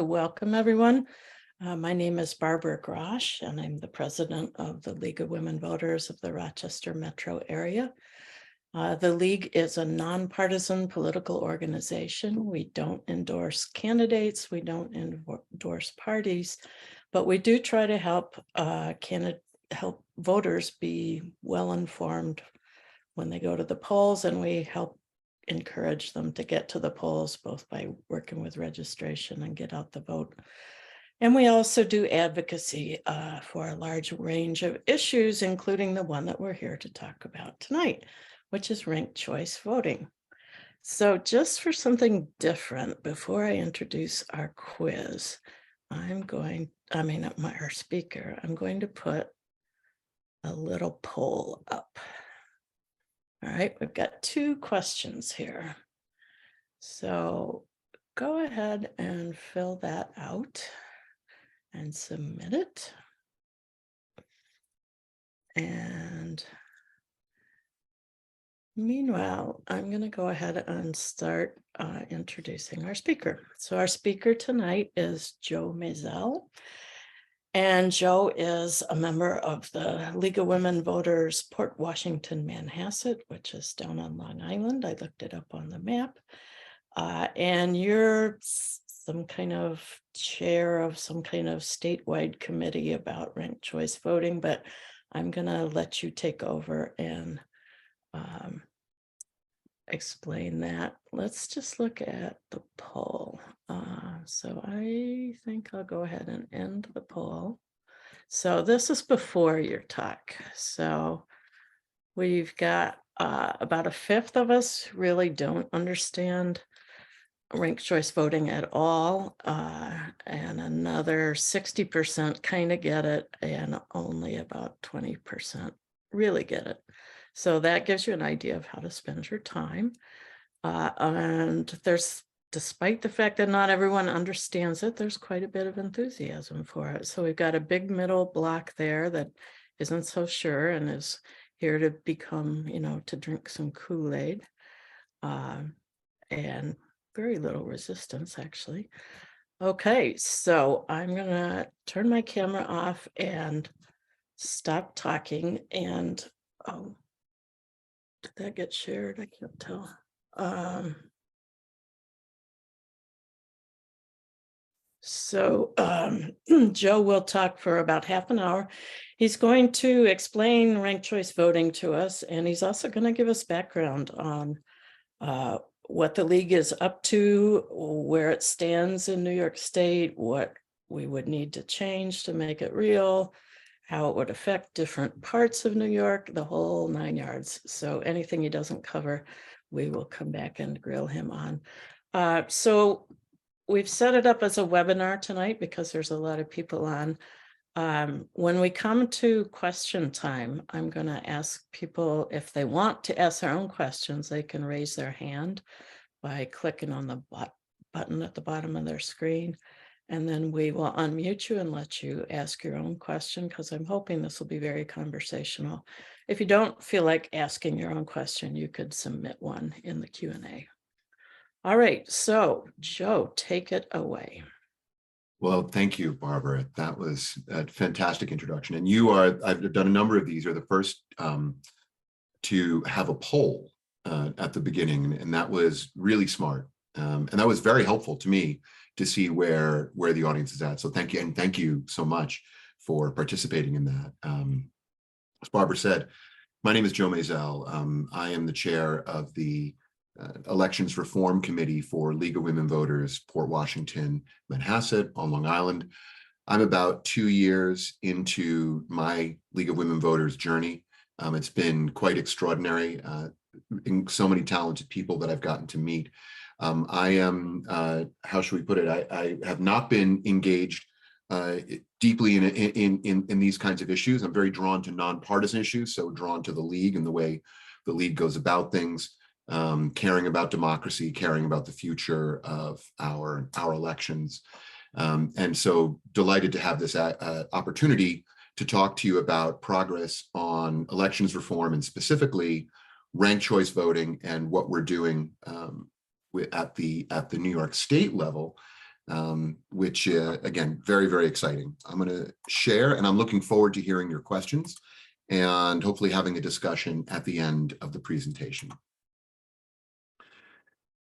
Welcome, everyone. My name is Barbara Grosh, and I'm the president of the League of Women Voters of the Rochester metro area. The League is a nonpartisan political organization. We don't endorse candidates, we don't endorse parties, but we do try to help voters be well informed when they go to the polls, and we help encourage them to get to the polls, both by working with registration and get out the vote. And we also do advocacy for a large range of issues, including the one that we're here to talk about tonight, which is ranked choice voting. So just for something different, before I introduce our quiz, our speaker, I'm going to put a little poll up. All right, we've got two questions here. So go ahead and fill that out and submit it. And meanwhile, I'm going to go ahead and start introducing our speaker. So our speaker tonight is Joe Maissel. And Joe is a member of the League of Women Voters Port Washington Manhasset, which is down on Long Island. I looked it up on the map. And you're some kind of chair of some kind of statewide committee about ranked choice voting, but I'm going to let you take over and explain that. Let's just look at the poll. So I think I'll go ahead and end the poll. So this is before your talk. So we've got about a fifth of us really don't understand ranked choice voting at all. And another 60% kind of get it, and only about 20% really get it. So that gives you an idea of how to spend your time. And despite the fact that not everyone understands it, there's quite a bit of enthusiasm for it. So we've got a big middle block there that isn't so sure and is here to become, to drink some Kool-Aid, and very little resistance, actually. Okay, so I'm gonna turn my camera off and stop talking. And did that get shared? I can't tell. Joe will talk for about half an hour. He's going to explain ranked choice voting to us, and he's also going to give us background on what the league is up to, where it stands in New York State, what we would need to change to make it real, how it would affect different parts of New York, the whole 9 yards. So anything he doesn't cover, we will come back and grill him on. So we've set it up as a webinar tonight because there's a lot of people on. When we come to question time, I'm going to ask people if they want to ask their own questions, they can raise their hand by clicking on the button at the bottom of their screen. And then we will unmute you and let you ask your own question, because I'm hoping this will be very conversational. If you don't feel like asking your own question, you could submit one in the Q&A. All right, so Joe, take it away. Well, thank you, Barbara. That was a fantastic introduction. And I've done a number of these. You're the first to have a poll at the beginning, and that was really smart. And that was very helpful to me to see where the audience is at. So thank you, and thank you so much for participating in that. As Barbara said, my name is Joe Maissel. I am the chair of the Elections Reform Committee for League of Women Voters, Port Washington, Manhasset on Long Island. I'm about 2 years into my League of Women Voters journey. It's been quite extraordinary. So many talented people that I've gotten to meet. I am, how should we put it? I have not been engaged deeply in these kinds of issues. I'm very drawn to nonpartisan issues, so drawn to the League and the way the League goes about things. Caring about democracy, caring about the future of our elections. And so delighted to have this opportunity to talk to you about progress on elections reform, and specifically ranked choice voting, and what we're doing at the New York State level which again, very, very exciting. I'm going to share, and I'm looking forward to hearing your questions and hopefully having a discussion at the end of the presentation.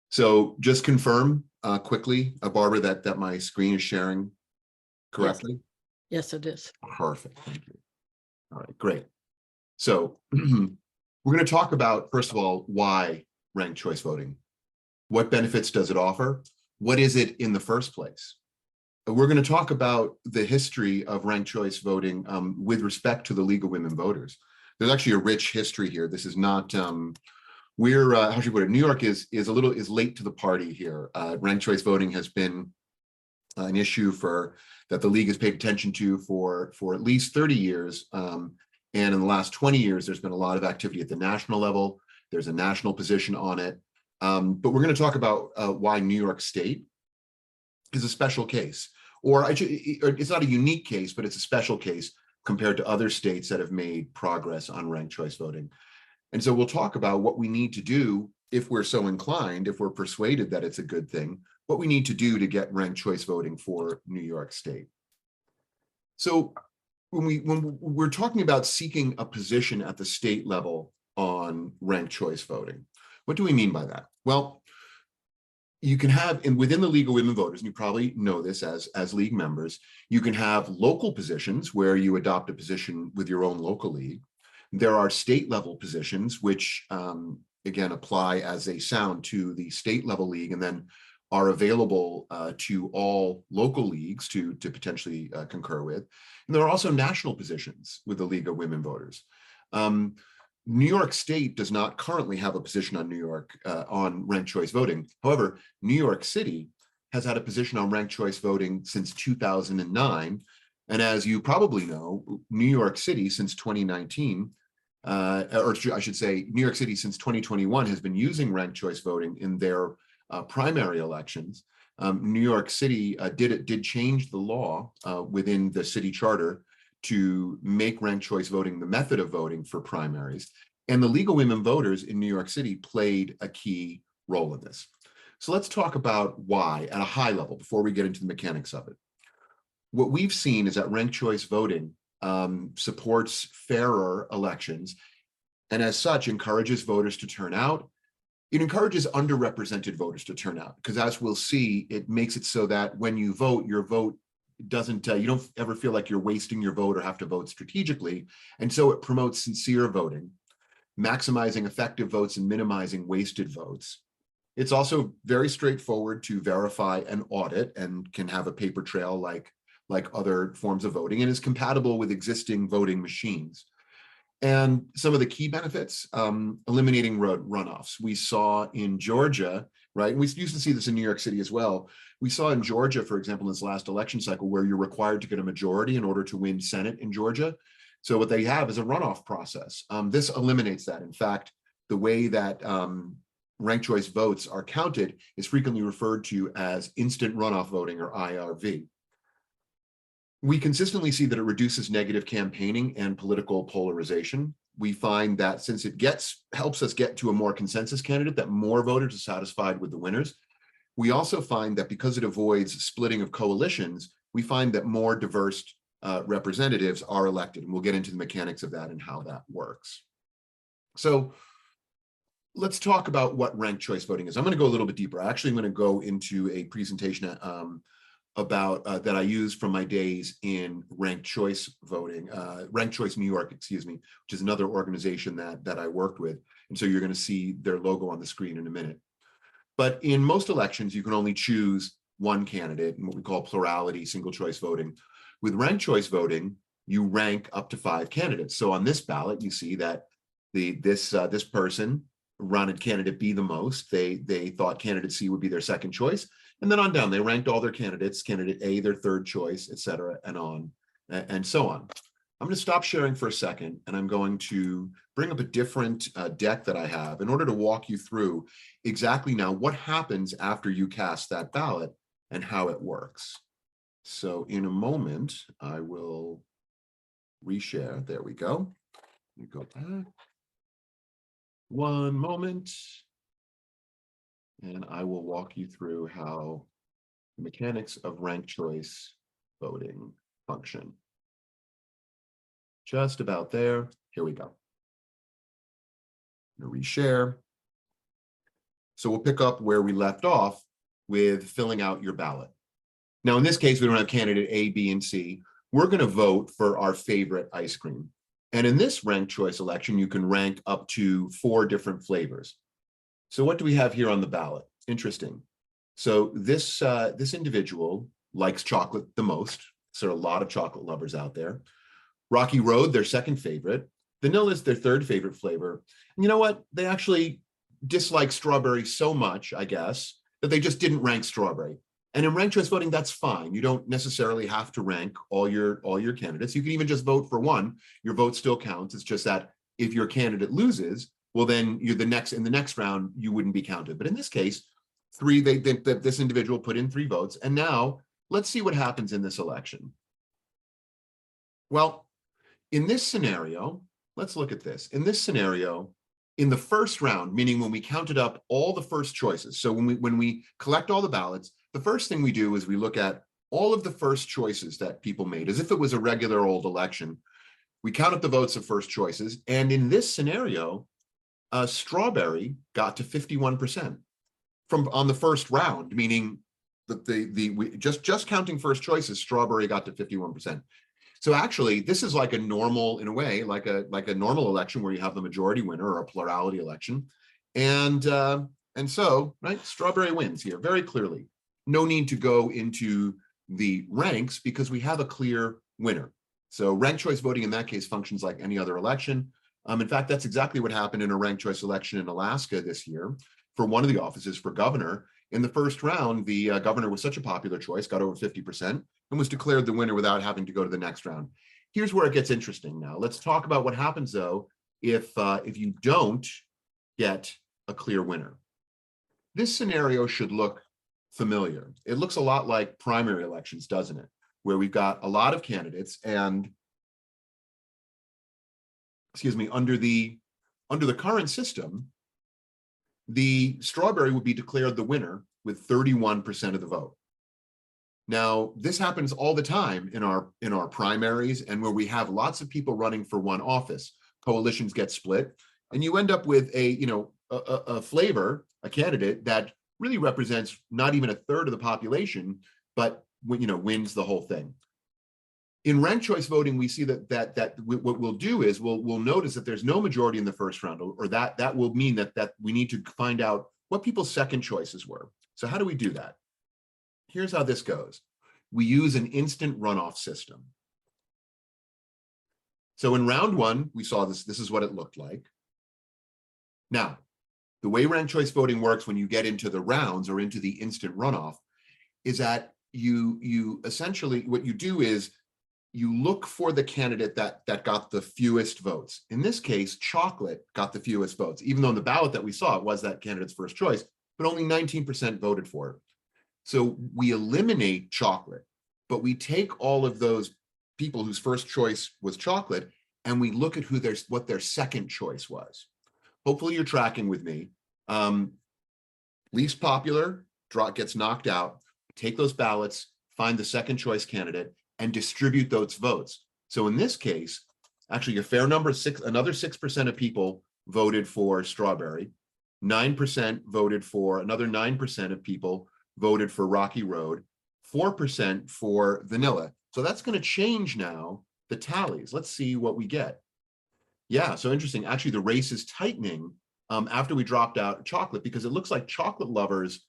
So just confirm quickly, Barbara, that my screen is sharing correctly? Yes, it is. Perfect. Thank you. All right, great. So we're going to talk about, first of all, why ranked choice voting? What benefits does it offer? What is it in the first place? We're going to talk about the history of ranked choice voting with respect to the League of Women Voters. There's actually a rich history here. This is not, how should we put it? New York is late to the party here. Ranked choice voting has been an issue that the League has paid attention to for at least 30 years. And in the last 20 years, there's been a lot of activity at the national level. There's a national position on it. But we're going to talk about why New York State is a special case, or it's not a unique case, but it's a special case compared to other states that have made progress on ranked choice voting. And so we'll talk about what we need to do if we're so inclined, if we're persuaded that it's a good thing, what we need to do to get ranked choice voting for New York State. So when we're talking about seeking a position at the state level on ranked choice voting, what do we mean by that? Well, you can have, and within the League of Women Voters, and you probably know this as League members, you can have local positions where you adopt a position with your own local league. There are state level positions, which again apply as a sound to the state level league and then are available to all local leagues to potentially concur with. And there are also national positions with the League of Women Voters. New York State does not currently have a position on on ranked choice voting. However, New York City has had a position on ranked choice voting since 2009. And as you probably know, New York City since 2019, or I should say, New York City since 2021 has been using ranked choice voting in their primary elections. New York City did change the law within the city charter to make ranked choice voting the method of voting for primaries. And the League of Women Voters in New York City played a key role in this. So let's talk about why at a high level before we get into the mechanics of it. What we've seen is that ranked choice voting supports fairer elections and as such encourages voters to turn out. It encourages underrepresented voters to turn out because as we'll see, it makes it so that when you vote, your vote doesn't, you don't ever feel like you're wasting your vote or have to vote strategically. And so it promotes sincere voting, maximizing effective votes and minimizing wasted votes. It's also very straightforward to verify and audit and can have a paper trail like other forms of voting and is compatible with existing voting machines. And some of the key benefits, eliminating runoffs. We saw in Georgia, right? And we used to see this in New York City as well. We saw in Georgia, for example, in this last election cycle, where you're required to get a majority in order to win Senate in Georgia. So what they have is a runoff process. This eliminates that. In fact, the way that ranked choice votes are counted is frequently referred to as instant runoff voting or IRV. We consistently see that it reduces negative campaigning and political polarization. We find that since it helps us get to a more consensus candidate, that more voters are satisfied with the winners. We also find that because it avoids splitting of coalitions, we find that more diverse representatives are elected. And we'll get into the mechanics of that and how that works. So let's talk about what ranked choice voting is. I'm going to go a little bit deeper. Actually, I'm going to go into a presentation about that I use from my days in ranked choice voting, Ranked Choice New York, excuse me, which is another organization that I worked with. And so you're going to see their logo on the screen in a minute. But in most elections, you can only choose one candidate in what we call plurality, single choice voting. With ranked choice voting, you rank up to 5 candidates. So on this ballot, you see that this person wanted candidate B the most. They thought candidate C would be their second choice. And then on down, they ranked all their candidates, candidate A, their third choice, et cetera, and on and so on. I'm going to stop sharing for a second, and I'm going to bring up a different deck that I have in order to walk you through exactly now what happens after you cast that ballot and how it works. So in a moment, I will reshare. There we go. Let me go back. One moment. And I will walk you through how the mechanics of ranked choice voting function. Just about there. Here we go. I'm going to reshare. So we'll pick up where we left off with filling out your ballot. Now, in this case, we don't have candidate A, B, and C. We're going to vote for our favorite ice cream. And in this ranked choice election, you can rank up to 4 different flavors. So what do we have here on the ballot? Interesting. So this individual likes chocolate the most. So there are a lot of chocolate lovers out there. Rocky Road, their second favorite. Vanilla is their third favorite flavor. And you know what? They actually dislike strawberry so much, I guess, that they just didn't rank strawberry. And in ranked choice voting, that's fine. You don't necessarily have to rank all your candidates. You can even just vote for one. Your vote still counts. It's just that if your candidate loses, well, then you're in the next round, you wouldn't be counted. But in this case, this individual put in 3 votes. And now let's see what happens in this election. Well, in this scenario, let's look at this. In this scenario, in the first round, meaning when we counted up all the first choices, so when we collect all the ballots, the first thing we do is we look at all of the first choices that people made, as if it was a regular old election. We count up the votes of first choices, and in this scenario, strawberry got to 51% on the first round, meaning that just counting first choices, strawberry got to 51%. So actually, this is like a normal, in a way, like a normal election where you have the majority winner or a plurality election, and so right, strawberry wins here very clearly. No need to go into the ranks because we have a clear winner. So ranked choice voting in that case functions like any other election. In fact, that's exactly what happened in a ranked choice election in Alaska this year for one of the offices for governor. In the first round, the governor was such a popular choice, got over 50%, and was declared the winner without having to go to the next round. Here's where it gets interesting now. Let's talk about what happens, though, if you don't get a clear winner. This scenario should look familiar. It looks a lot like primary elections, doesn't it? Where we've got a lot of candidates and, under the current system, the strawberry would be declared the winner with 31% of the vote. Now, this happens all the time in our primaries and where we have lots of people running for one office. Coalitions get split, and you end up with a flavor, a candidate that really represents not even a third of the population, but wins the whole thing. In ranked choice voting, we see that what we'll do is we'll notice that there's no majority in the first round, or that will mean that we need to find out what people's second choices were. So how do we do that? Here's how this goes. We use an instant runoff system. So in round 1, we saw this. This is what it looked like. Now, the way ranked choice voting works when you get into the rounds or into the instant runoff is that you essentially, what you do is you look for the candidate that got the fewest votes. In this case, chocolate got the fewest votes, even though in the ballot that we saw, it was that candidate's first choice, but only 19% voted for it. So we eliminate chocolate, but we take all of those people whose first choice was chocolate, and we look at what their second choice was. Hopefully you're tracking with me. Least popular gets knocked out. Take those ballots, find the second choice candidate, and distribute those votes. So in this case, actually a fair number, another 6% of people voted for strawberry, 9% voted for, another 9% of people voted for Rocky Road, 4% for vanilla. So that's going to change now the tallies. Let's see what we get. Yeah, so interesting. Actually, the race is tightening after we dropped out chocolate, because it looks like chocolate lovers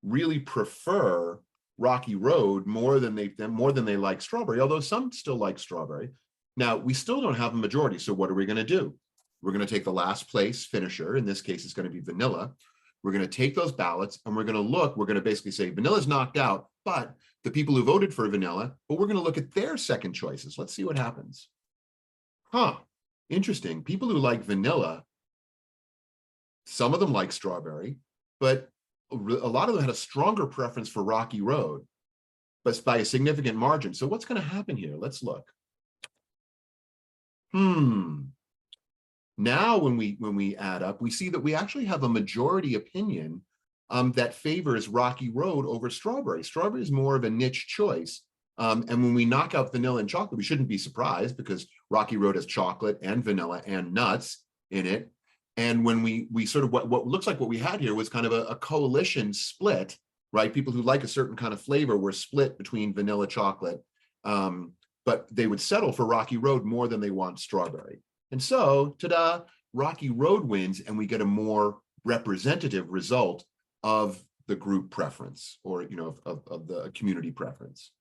really prefer Rocky Road more than they like strawberry, although some still like strawberry. Now, we still don't have a majority, so what are we going to do? We're going to take the last place finisher. In this case, it's going to be vanilla. We're going to take those ballots and we're going to basically say vanilla's knocked out, but the people who voted for vanilla, but we're going to look at their second choices. Let's see what happens. Interesting. People who like vanilla, some of them like strawberry, but a lot of them had a stronger preference for Rocky Road, but by a significant margin. So what's going to happen here? Let's look. Now when we add up, we see that we actually have a majority opinion that favors Rocky Road over strawberry. Strawberry is more of a niche choice. And when we knock out vanilla and chocolate, we shouldn't be surprised because Rocky Road has chocolate and vanilla and nuts in it. And when we sort of, what looks like what we had here was kind of a coalition split, right? People who like a certain kind of flavor were split between vanilla chocolate, but they would settle for Rocky Road more than they want strawberry. And so, ta-da, Rocky Road wins, and we get a more representative result of the group preference, or of the community preference.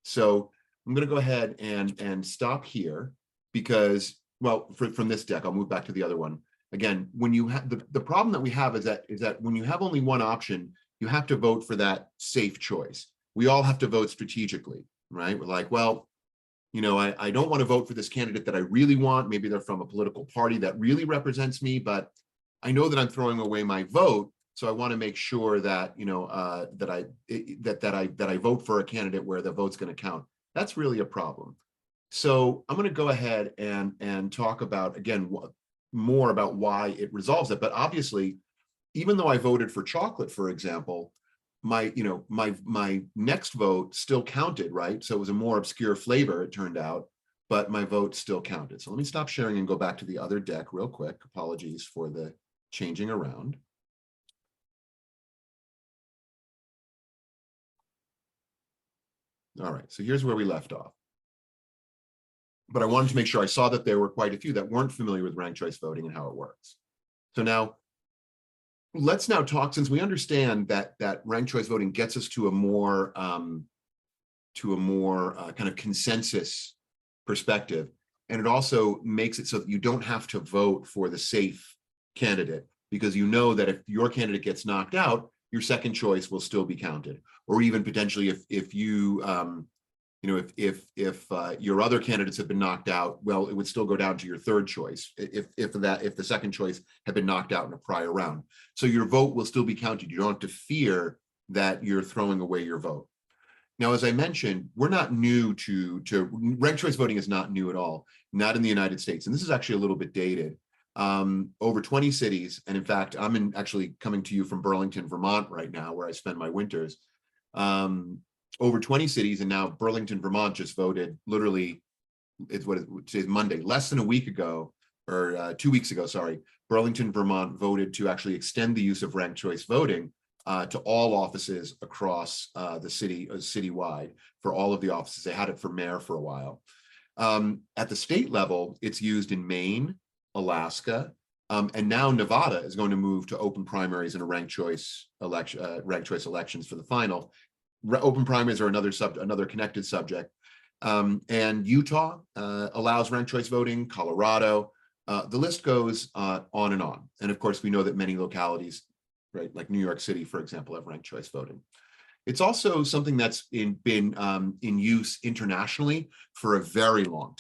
So I'm going to go ahead and stop here because, well, from this deck, I'll move back to the other one. Again, when you have the problem that we have is that when you have only one option, you have to vote for that safe choice. We all have to vote strategically, right? We're like, well, I don't want to vote for this candidate that I really want. Maybe they're from a political party that really represents me, but I know that I'm throwing away my vote. So I want to make sure that, that I vote for a candidate where the vote's going to count. That's really a problem. So I'm going to go ahead and talk about, again, more about why it resolves it. But obviously, even though I voted for chocolate, for example, my next vote still counted, right? So it was a more obscure flavor, it turned out, but my vote still counted. So let me stop sharing and go back to the other deck real quick. Apologies for the changing around. All right, so here's where we left off. But I wanted to make sure I saw that there were quite a few that weren't familiar with ranked choice voting and how it works. So now, let's now talk, since we understand that ranked choice voting gets us to a more kind of consensus perspective, and it also makes it so that you don't have to vote for the safe candidate, because you know that if your candidate gets knocked out, your second choice will still be counted, or even potentially if you if your other candidates have been knocked out, well, it would still go down to your third choice if the second choice had been knocked out in a prior round. So your vote will still be counted. You don't have to fear that you're throwing away your vote. Now, as I mentioned, we're not new to ranked choice voting is not new at all, not in the United States. And this is actually a little bit dated. Over 20 cities, and in fact, I'm actually coming to you from Burlington, Vermont right now, where I spend my winters. Over 20 cities, and now Burlington, Vermont just voted, literally, today's Monday, less than a week ago, or 2 weeks ago, sorry, Burlington, Vermont voted to actually extend the use of ranked choice voting to all offices across the city, citywide, for all of the offices. They had it for mayor for a while. At the state level, it's used in Maine, Alaska, and now Nevada is going to move to open primaries and a ranked choice elections for the final. Open primaries are another connected subject. And Utah allows ranked choice voting, Colorado, the list goes on and on. And of course, we know that many localities, right, like New York City, for example, have ranked choice voting. It's also something that's been in use internationally for a very long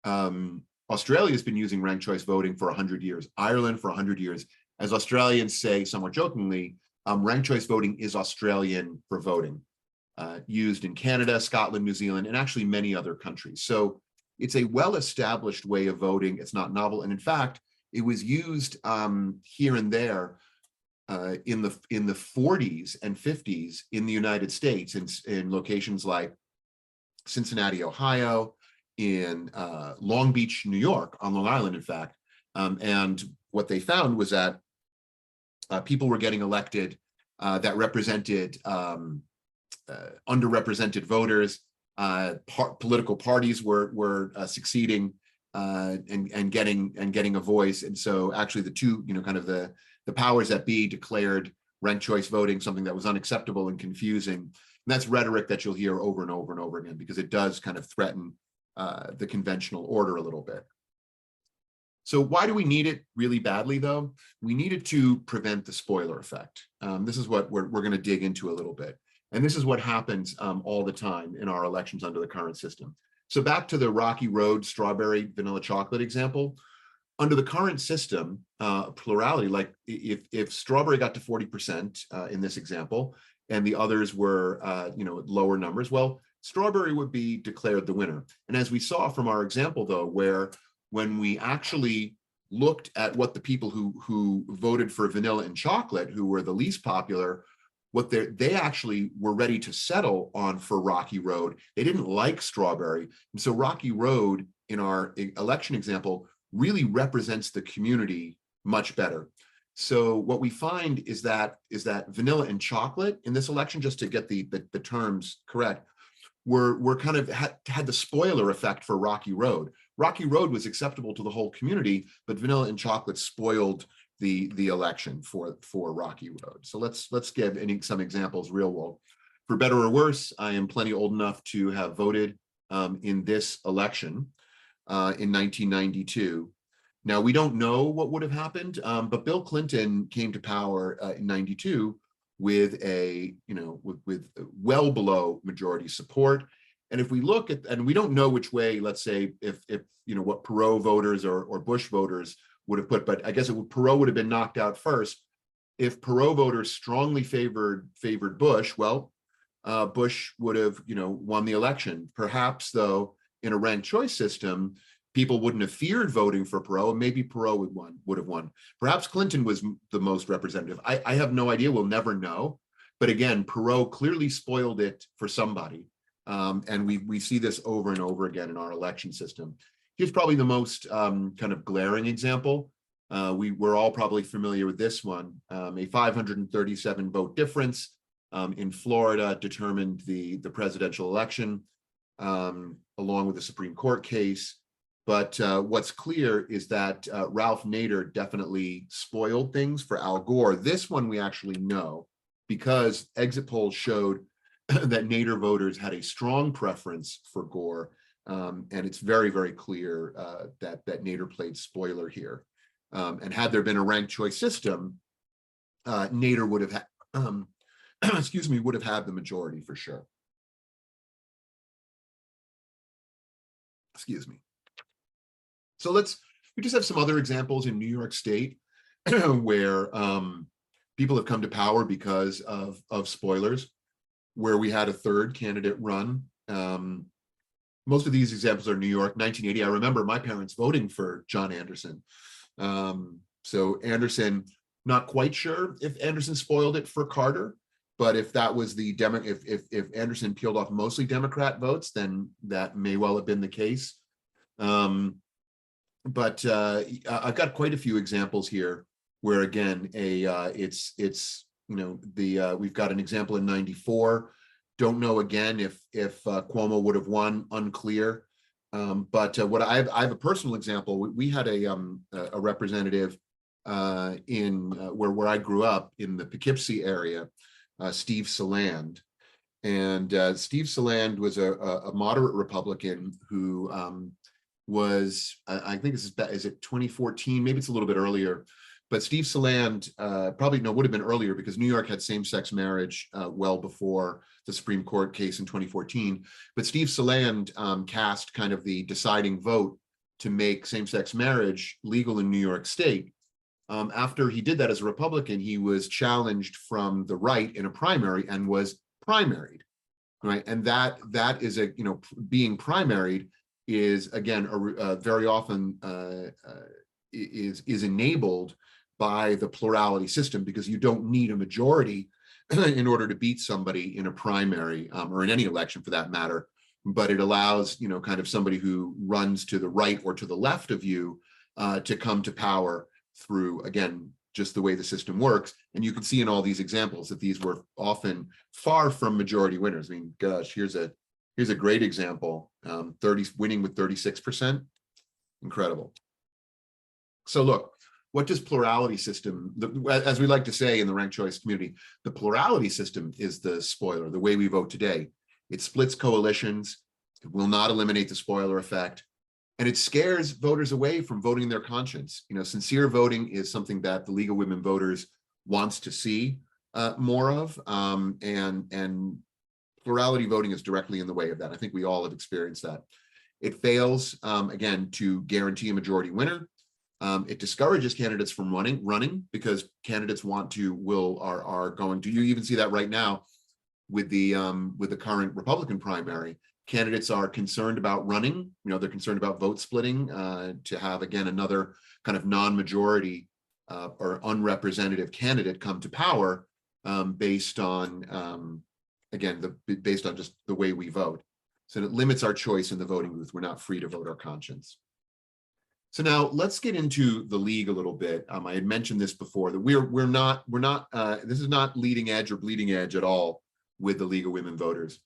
time. Australia has been using ranked choice voting for 100 years, Ireland for 100 years. As Australians say, somewhat jokingly, ranked choice voting is Australian for voting, used in Canada, Scotland, New Zealand, and actually many other countries. So it's a well-established way of voting. It's not novel. And in fact, it was used here and there in the 40s and 50s in the United States, in locations like Cincinnati, Ohio, in Long Beach, New York, on Long Island, in fact. And what they found was that people were getting elected that represented underrepresented voters. Political parties were succeeding and getting a voice. And so actually the two, kind of the powers that be declared ranked choice voting something that was unacceptable and confusing. And that's rhetoric that you'll hear over and over and over again, because it does kind of threaten the conventional order a little bit. So why do we need it really badly, though? We need it to prevent the spoiler effect. This is what we're going to dig into a little bit. And this is what happens all the time in our elections under the current system. So back to the Rocky Road strawberry vanilla chocolate example. Under the current system, plurality, like if strawberry got to 40% in this example, and the others were lower numbers, well, strawberry would be declared the winner. And as we saw from our example, though, where when we actually looked at what the people who voted for vanilla and chocolate, who were the least popular, what they actually were ready to settle on for Rocky Road. They didn't like strawberry. And so Rocky Road, in our election example, really represents the community much better. So what we find is that vanilla and chocolate in this election, just to get the terms correct, were kind of had the spoiler effect for Rocky Road. Rocky Road was acceptable to the whole community, but vanilla and chocolate spoiled the election for Rocky Road. So let's give some examples real world. For better or worse, I am plenty old enough to have voted in this election in 1992. Now, we don't know what would have happened, but Bill Clinton came to power in 92 with with well below majority support. And if we look at, and we don't know which way, let's say, if what Perot voters or Bush voters would have put, but I guess Perot would have been knocked out first. If Perot voters strongly favored Bush, well, Bush would have won the election. Perhaps, though, in a ranked choice system, people wouldn't have feared voting for Perot. Maybe Perot would have won. Perhaps Clinton was the most representative. I have no idea. We'll never know. But again, Perot clearly spoiled it for somebody. And we see this over and over again in our election system. Here's probably the most kind of glaring example. We're all probably familiar with this one. A 537 vote difference in Florida determined the presidential election, along with the Supreme Court case. But what's clear is that Ralph Nader definitely spoiled things for Al Gore. This one we actually know because exit polls showed that Nader voters had a strong preference for Gore. And it's very, very clear that Nader played spoiler here. And had there been a ranked choice system, Nader would have had, would have had the majority for sure. Excuse me. So we just have some other examples in New York State where people have come to power because of spoilers, where we had a third candidate run. Most of these examples are New York, 1980. I remember my parents voting for John Anderson. So Anderson, not quite sure if Anderson spoiled it for Carter, but if that was the if Anderson peeled off mostly Democrat votes, then that may well have been the case. But I've got quite a few examples here where, again, we've got an example in 94. Don't know again if Cuomo would have won, unclear. But what I have a personal example. We had a representative in where I grew up in the Poughkeepsie area, Steve Saland, and Steve Saland was a moderate Republican who was, I think is it 2014? Maybe it's a little bit earlier. But Steve Saland would have been earlier because New York had same-sex marriage well before the Supreme Court case in 2014. But Steve Saland cast kind of the deciding vote to make same-sex marriage legal in New York State. After he did that as a Republican, he was challenged from the right in a primary and was primaried, right? And that is being primaried is, again, very often is enabled by the plurality system, because you don't need a majority in order to beat somebody in a primary or in any election for that matter. But it allows, kind of somebody who runs to the right or to the left of you to come to power through, again, just the way the system works. And you can see in all these examples that these were often far from majority winners. I mean, gosh, here's a great example, winning with 36%, incredible. So look, what does plurality system, as we like to say in the ranked choice community, the plurality system is the spoiler, the way we vote today. It splits coalitions, it will not eliminate the spoiler effect, and it scares voters away from voting their conscience. Sincere voting is something that the League of Women Voters wants to see more of, and plurality voting is directly in the way of that. I think we all have experienced that. It fails, again, to guarantee a majority winner. It discourages candidates from running because candidates are going to. You even see that right now with the current Republican primary. Candidates are concerned about running, they're concerned about vote splitting to have, again, another kind of non-majority or unrepresentative candidate come to power based on, based on just the way we vote. So it limits our choice in the voting booth. We're not free to vote our conscience. So now let's get into the league a little bit. I had mentioned this before, that we're not this is not leading edge or bleeding edge at all with the League of Women Voters.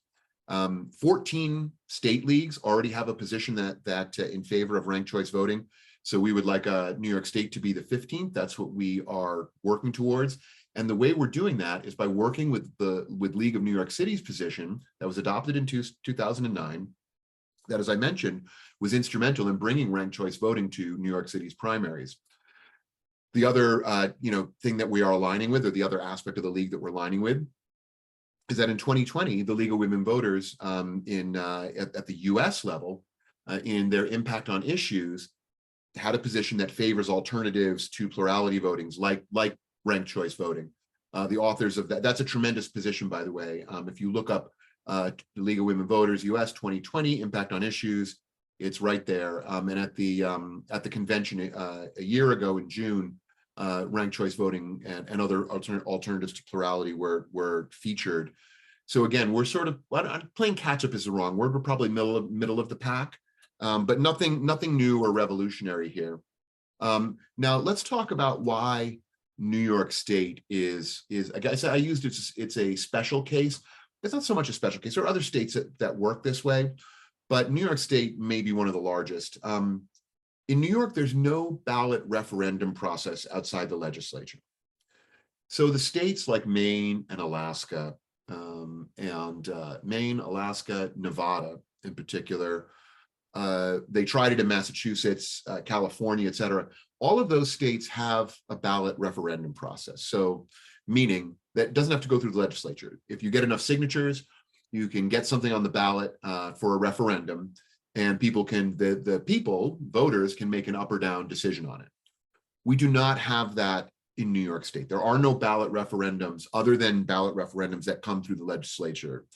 14 state leagues already have a position that in favor of ranked choice voting. So we would like New York State to be the 15th. That's what we are working towards. And the way we're doing that is by working with League of New York City's position that was adopted in 2009. That, as I mentioned, was instrumental in bringing ranked choice voting to New York City's primaries. The other thing that we are aligning with, or the other aspect of the league that we're aligning with, is that in 2020, the League of Women Voters at the US level, in their impact on issues, had a position that favors alternatives to plurality votings, like ranked choice voting. The authors of that's a tremendous position, by the way. If you look up the League of Women Voters US 2020 impact on issues, it's right there. And at the convention a year ago in June, ranked choice voting and other alternatives to plurality were featured. So again, we're sort of playing catch up is the wrong word. We're probably middle of the pack, but nothing new or revolutionary here. Now let's talk about why New York State is I guess I used it's a special case. It's not so much a special case. There are other states that work this way, but New York State may be one of the largest. In New York, there's no ballot referendum process outside the legislature. So the states like Maine and Alaska, Nevada in particular, they tried it in Massachusetts, California, et cetera. All of those states have a ballot referendum process. So meaning that doesn't have to go through the legislature. If you get enough signatures, you can get something on the ballot for a referendum, and people can, voters can make an up or down decision on it. We do not have that in New York State. There are no ballot referendums other than ballot referendums that come through the legislature.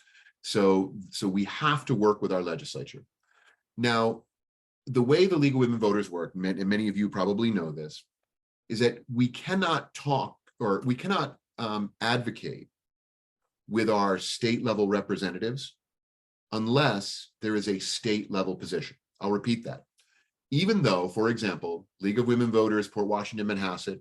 So we have to work with our legislature. Now, the way the League of Women Voters work, and many of you probably know this, is that we cannot talk or we cannot advocate with our state level representatives unless there is a state level position. I'll repeat that. Even though, for example, League of Women Voters, Port Washington, Manhasset,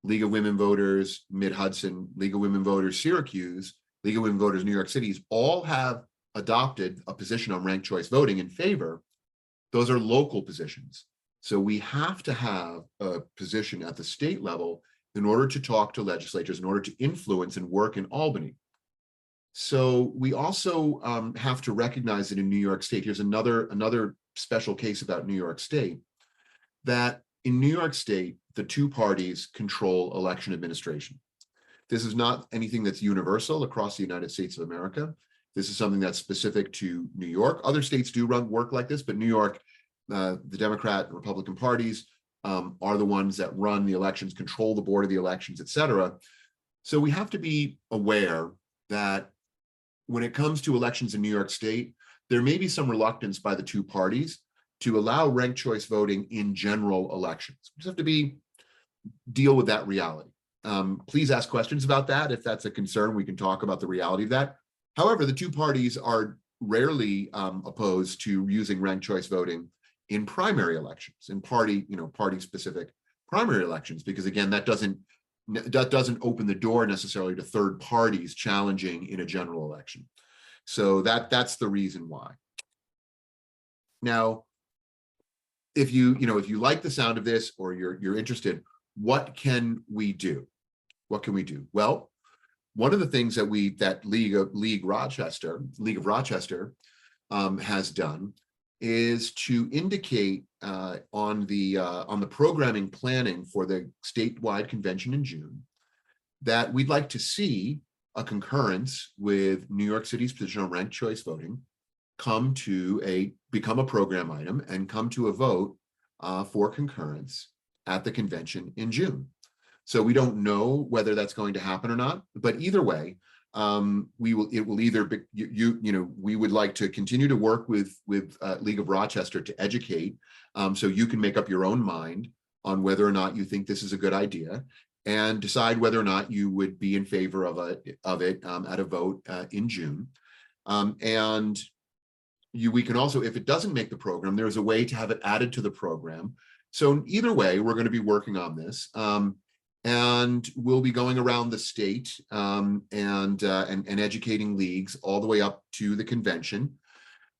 League of Women Voters, Mid-Hudson, League of Women Voters, Syracuse, League of Women Voters, New York City's all have adopted a position on ranked choice voting in favor. Those are local positions. So we have to have a position at the state level in order to talk to legislatures, in order to influence and work in Albany. So we also have to recognize that in New York State, here's another special case about New York State, that in New York State, the two parties control election administration. This is not anything that's universal across the United States of America. This is something that's specific to New York. Other states do work like this, but New York, the Democrat and Republican parties are the ones that run the elections, control the board of the elections, et cetera. So we have to be aware that when it comes to elections in New York State, there may be some reluctance by the two parties to allow ranked choice voting in general elections. We just have to deal with that reality. Please ask questions about that. If that's a concern, we can talk about the reality of that. However, the two parties are rarely opposed to using ranked choice voting in primary elections, in party-specific primary elections, because again, that doesn't open the door necessarily to third parties challenging in a general election. So that's the reason why. Now, if you like the sound of this or you're interested, what can we do? What can we do? Well, one of the things that League of Rochester has done is to indicate on the programming planning for the statewide convention in June that we'd like to see a concurrence with New York City's position on ranked choice voting become a program item and come to a vote for concurrence at the convention in June. So we don't know whether that's going to happen or not, but either way, it will either be, we would like to continue to work with League of Rochester to educate, so you can make up your own mind on whether or not you think this is a good idea, and decide whether or not you would be in favor of it at a vote in June. And we can also, if it doesn't make the program, there's a way to have it added to the program. So either way, we're going to be working on this. And we'll be going around the state and educating leagues all the way up to the convention.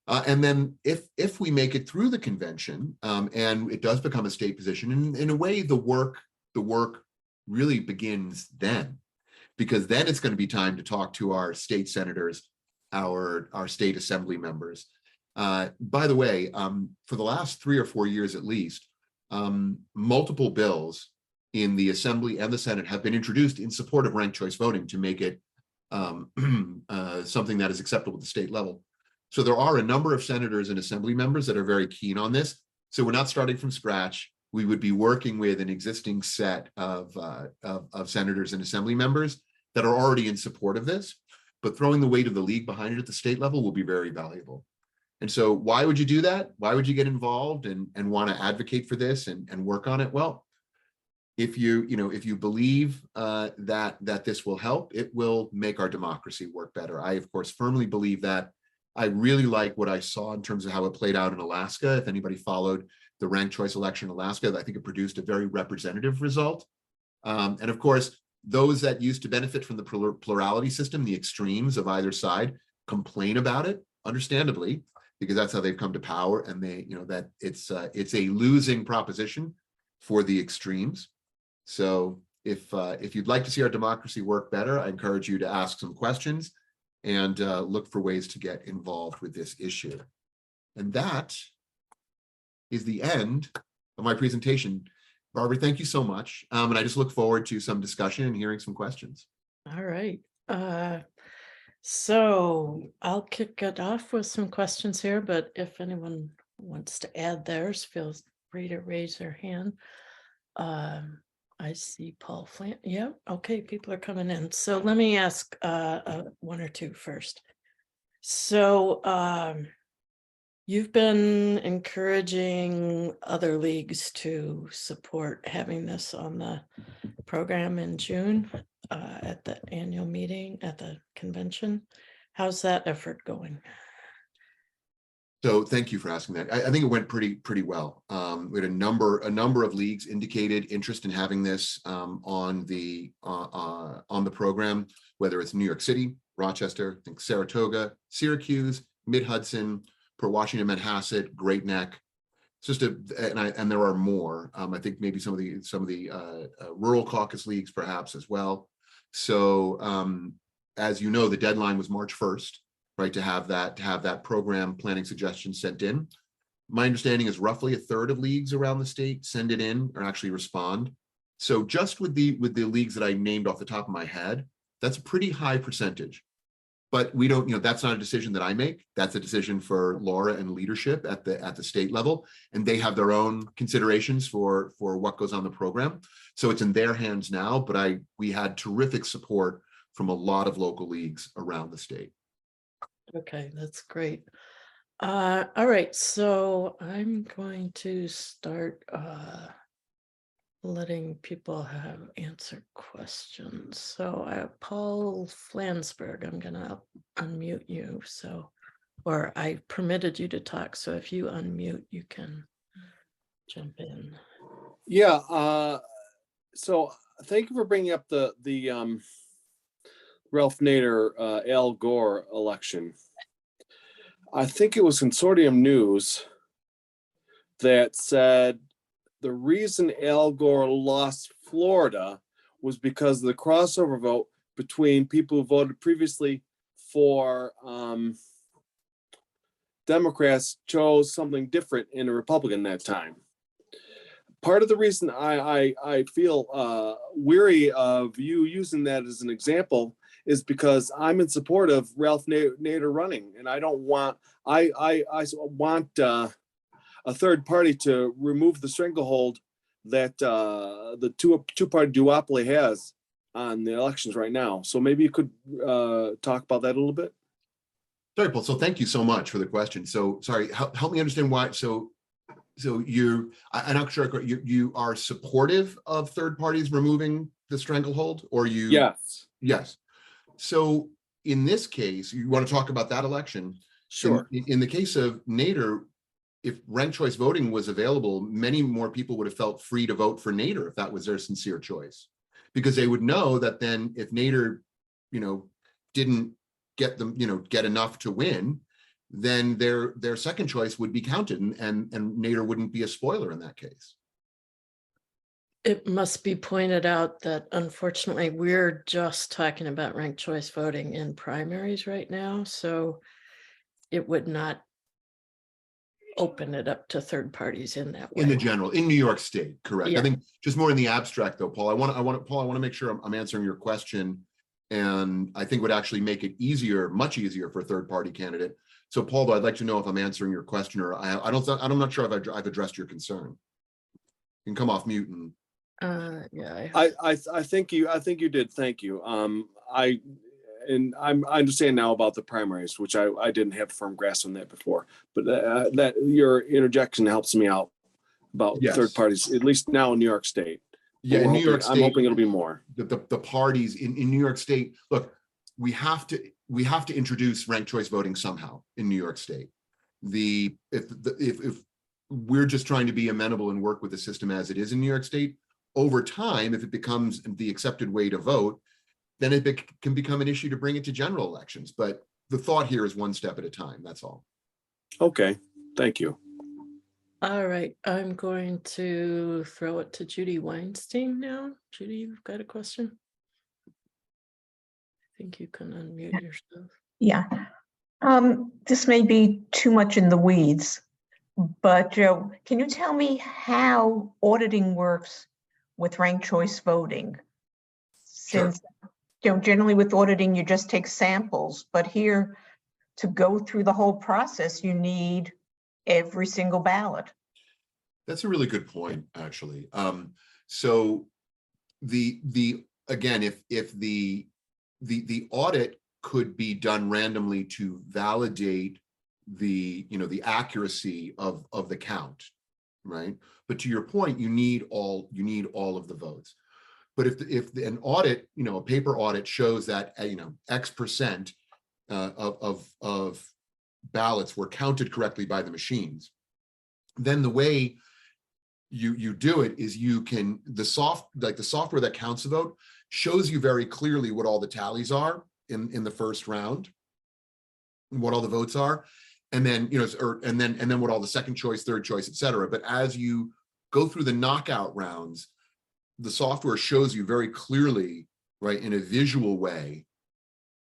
And then if we make it through the convention and it does become a state position, in a way, the work really begins then, because then it's going to be time to talk to our state senators, our state assembly members. By the way, for the last 3 or 4 years at least, multiple bills in the Assembly and the Senate have been introduced in support of ranked choice voting to make it something that is acceptable at the state level. So there are a number of senators and assembly members that are very keen on this. So we're not starting from scratch. We would be working with an existing set of senators and assembly members that are already in support of this, but throwing the weight of the league behind it at the state level will be very valuable. And so why would you do that? Why would you get involved and want to advocate for this and work on it? Well, if you believe that this will help, it will make our democracy work better. I, of course, firmly believe that. I really like what I saw in terms of how it played out in Alaska. If anybody followed the ranked choice election in Alaska, I think it produced a very representative result. And of course, those that used to benefit from the plurality system, the extremes of either side, complain about it, understandably, because that's how they've come to power, and that it's a losing proposition for the extremes. So if you'd like to see our democracy work better, I encourage you to ask some questions and look for ways to get involved with this issue. And that is the end of my presentation. Barbara, thank you so much. And I just look forward to some discussion and hearing some questions. All right. So I'll kick it off with some questions here, but if anyone wants to add theirs, feel free to raise their hand. I see Paul Flant. Yeah, okay, people are coming in. So let me ask one or two first. So you've been encouraging other leagues to support having this on the program in June at the annual meeting, at the convention. How's that effort going? So thank you for asking that. I think it went pretty well. We had a number of leagues indicated interest in having this on the program, whether it's New York City, Rochester, I think Saratoga, Syracuse, Mid-Hudson, Port Washington, Manhasset, Great Neck. It's just and there are more. I think maybe some of the rural caucus leagues perhaps as well. So as you know, the deadline was March 1st. Right, to have that program planning suggestions sent in. My understanding is roughly a third of leagues around the state send it in or actually respond. So just with the leagues that I named off the top of my head, that's a pretty high percentage. But we don't, that's not a decision that I make. That's a decision for Laura and leadership at the state level, and they have their own considerations for what goes on the program. So it's in their hands now. But we had terrific support from a lot of local leagues around the state. Okay, that's great. All right, so I'm going to start letting people answer questions. So Paul Flansburgh, I'm gonna unmute you. Or I permitted you to talk. So if you unmute, you can jump in. Yeah. So thank you for bringing up the Ralph Nader, Al Gore election. I think it was Consortium News that said the reason Al Gore lost Florida was because of the crossover vote between people who voted previously for Democrats chose something different in a Republican that time. Part of the reason I feel weary of you using that as an example is because I'm in support of Ralph Nader running, and I don't want. I want a third party to remove the stranglehold that the two-party duopoly has on the elections right now. So maybe you could talk about that a little bit. Sorry, Paul. So thank you so much for the question. So sorry, help me understand why. So I'm not sure you are supportive of third parties removing the stranglehold, or you? Yes. Yes. So in this case, you want to talk about that election? Sure. In the case of Nader, if ranked choice voting was available, many more people would have felt free to vote for Nader if that was their sincere choice, because they would know that then if Nader, didn't get them, get enough to win, then their second choice would be counted, and Nader wouldn't be a spoiler in that case. It must be pointed out that unfortunately, we're just talking about ranked choice voting in primaries right now, so it would not open it up to third parties in that way. In New York State, correct. Yeah. I think just more in the abstract though, Paul, I want to make sure I'm answering your question, and I think would actually make it much easier for a third party candidate. So Paul, though, I'd like to know if I'm answering your question, or I'm not sure if I've addressed your concern. You can come off mute and. Yeah. I think you did. Thank you. I understand now about the primaries, which I didn't have a firm grasp on that before, but that your interjection helps me out about Yes. third parties, at least now in New York State. Yeah, in New York State, I'm hoping it'll be more. The parties in New York State, look, we have to introduce ranked choice voting somehow in New York State. If we're just trying to be amenable and work with the system as it is in New York State, over time, if it becomes the accepted way to vote, then it can become an issue to bring it to general elections. But the thought here is one step at a time. That's all. Okay, thank you. All right, I'm going to throw it to Judy Weinstein now. Judy, you've got a question? I think you can unmute yourself. Yeah. This may be too much in the weeds, but Joe, can you tell me how auditing works with ranked choice voting? Since, generally with auditing, you just take samples, but here to go through the whole process, you need every single ballot. That's a really good point, actually. So again, if the audit could be done randomly to validate the accuracy of the count, right? But to your point, you need all of the votes. But if an audit, a paper audit shows that X percent of ballots were counted correctly by the machines, then the way you do it is the software that counts the vote shows you very clearly what all the tallies are in the first round, what all the votes are, and then and then what all the second choice, third choice, et cetera. But as you go through the knockout rounds, the software shows you very clearly, right, in a visual way,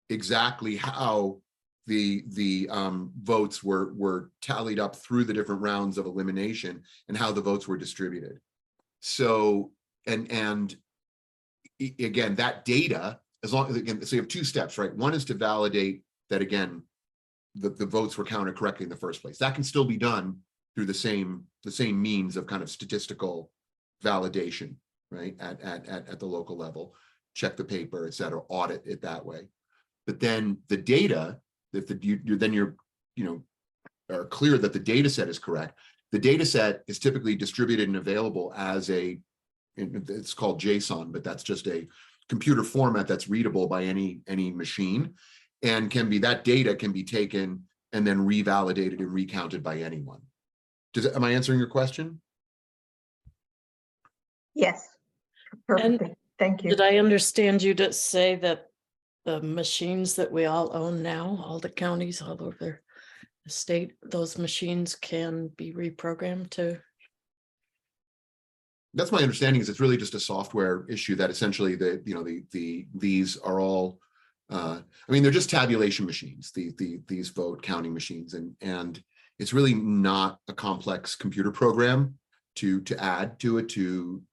exactly how the votes were tallied up through the different rounds of elimination and how the votes were distributed. So and again, that data, as long as so you have two steps, right? One is to validate that again the votes were counted correctly in the first place. That can still be done through the same means of kind of statistical validation, right? At the local level, check the paper, et cetera, audit it that way. But then the data, if you're are clear that the data set is correct, the data set is typically distributed and available as it's called JSON, but that's just a computer format that's readable by any machine, and that data can be taken and then revalidated and recounted by anyone. Am I answering your question? Yes, perfectly. Thank you. Did I understand you to say that the machines that we all own now, all the counties all over the state, those machines can be reprogrammed to? That's my understanding. Is it's really just a software issue that essentially these are all they're just tabulation machines, these vote counting machines, and it's really not a complex computer program to add to it to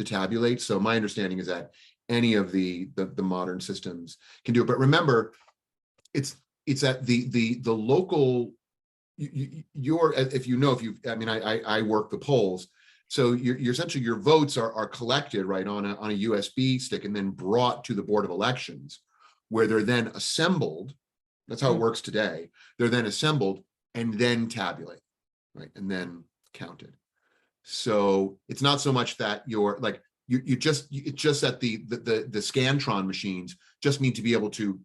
tabulate. So my understanding is that any of the modern systems can do it. But remember, it's at the local. I work the polls. So you're essentially, your votes are collected right on a USB stick and then brought to the Board of Elections, where they're then assembled. That's how it works today. They're then assembled and then tabulate, right? And then counted. So it's not so much that you're like, it's just that the Scantron machines just need to be able to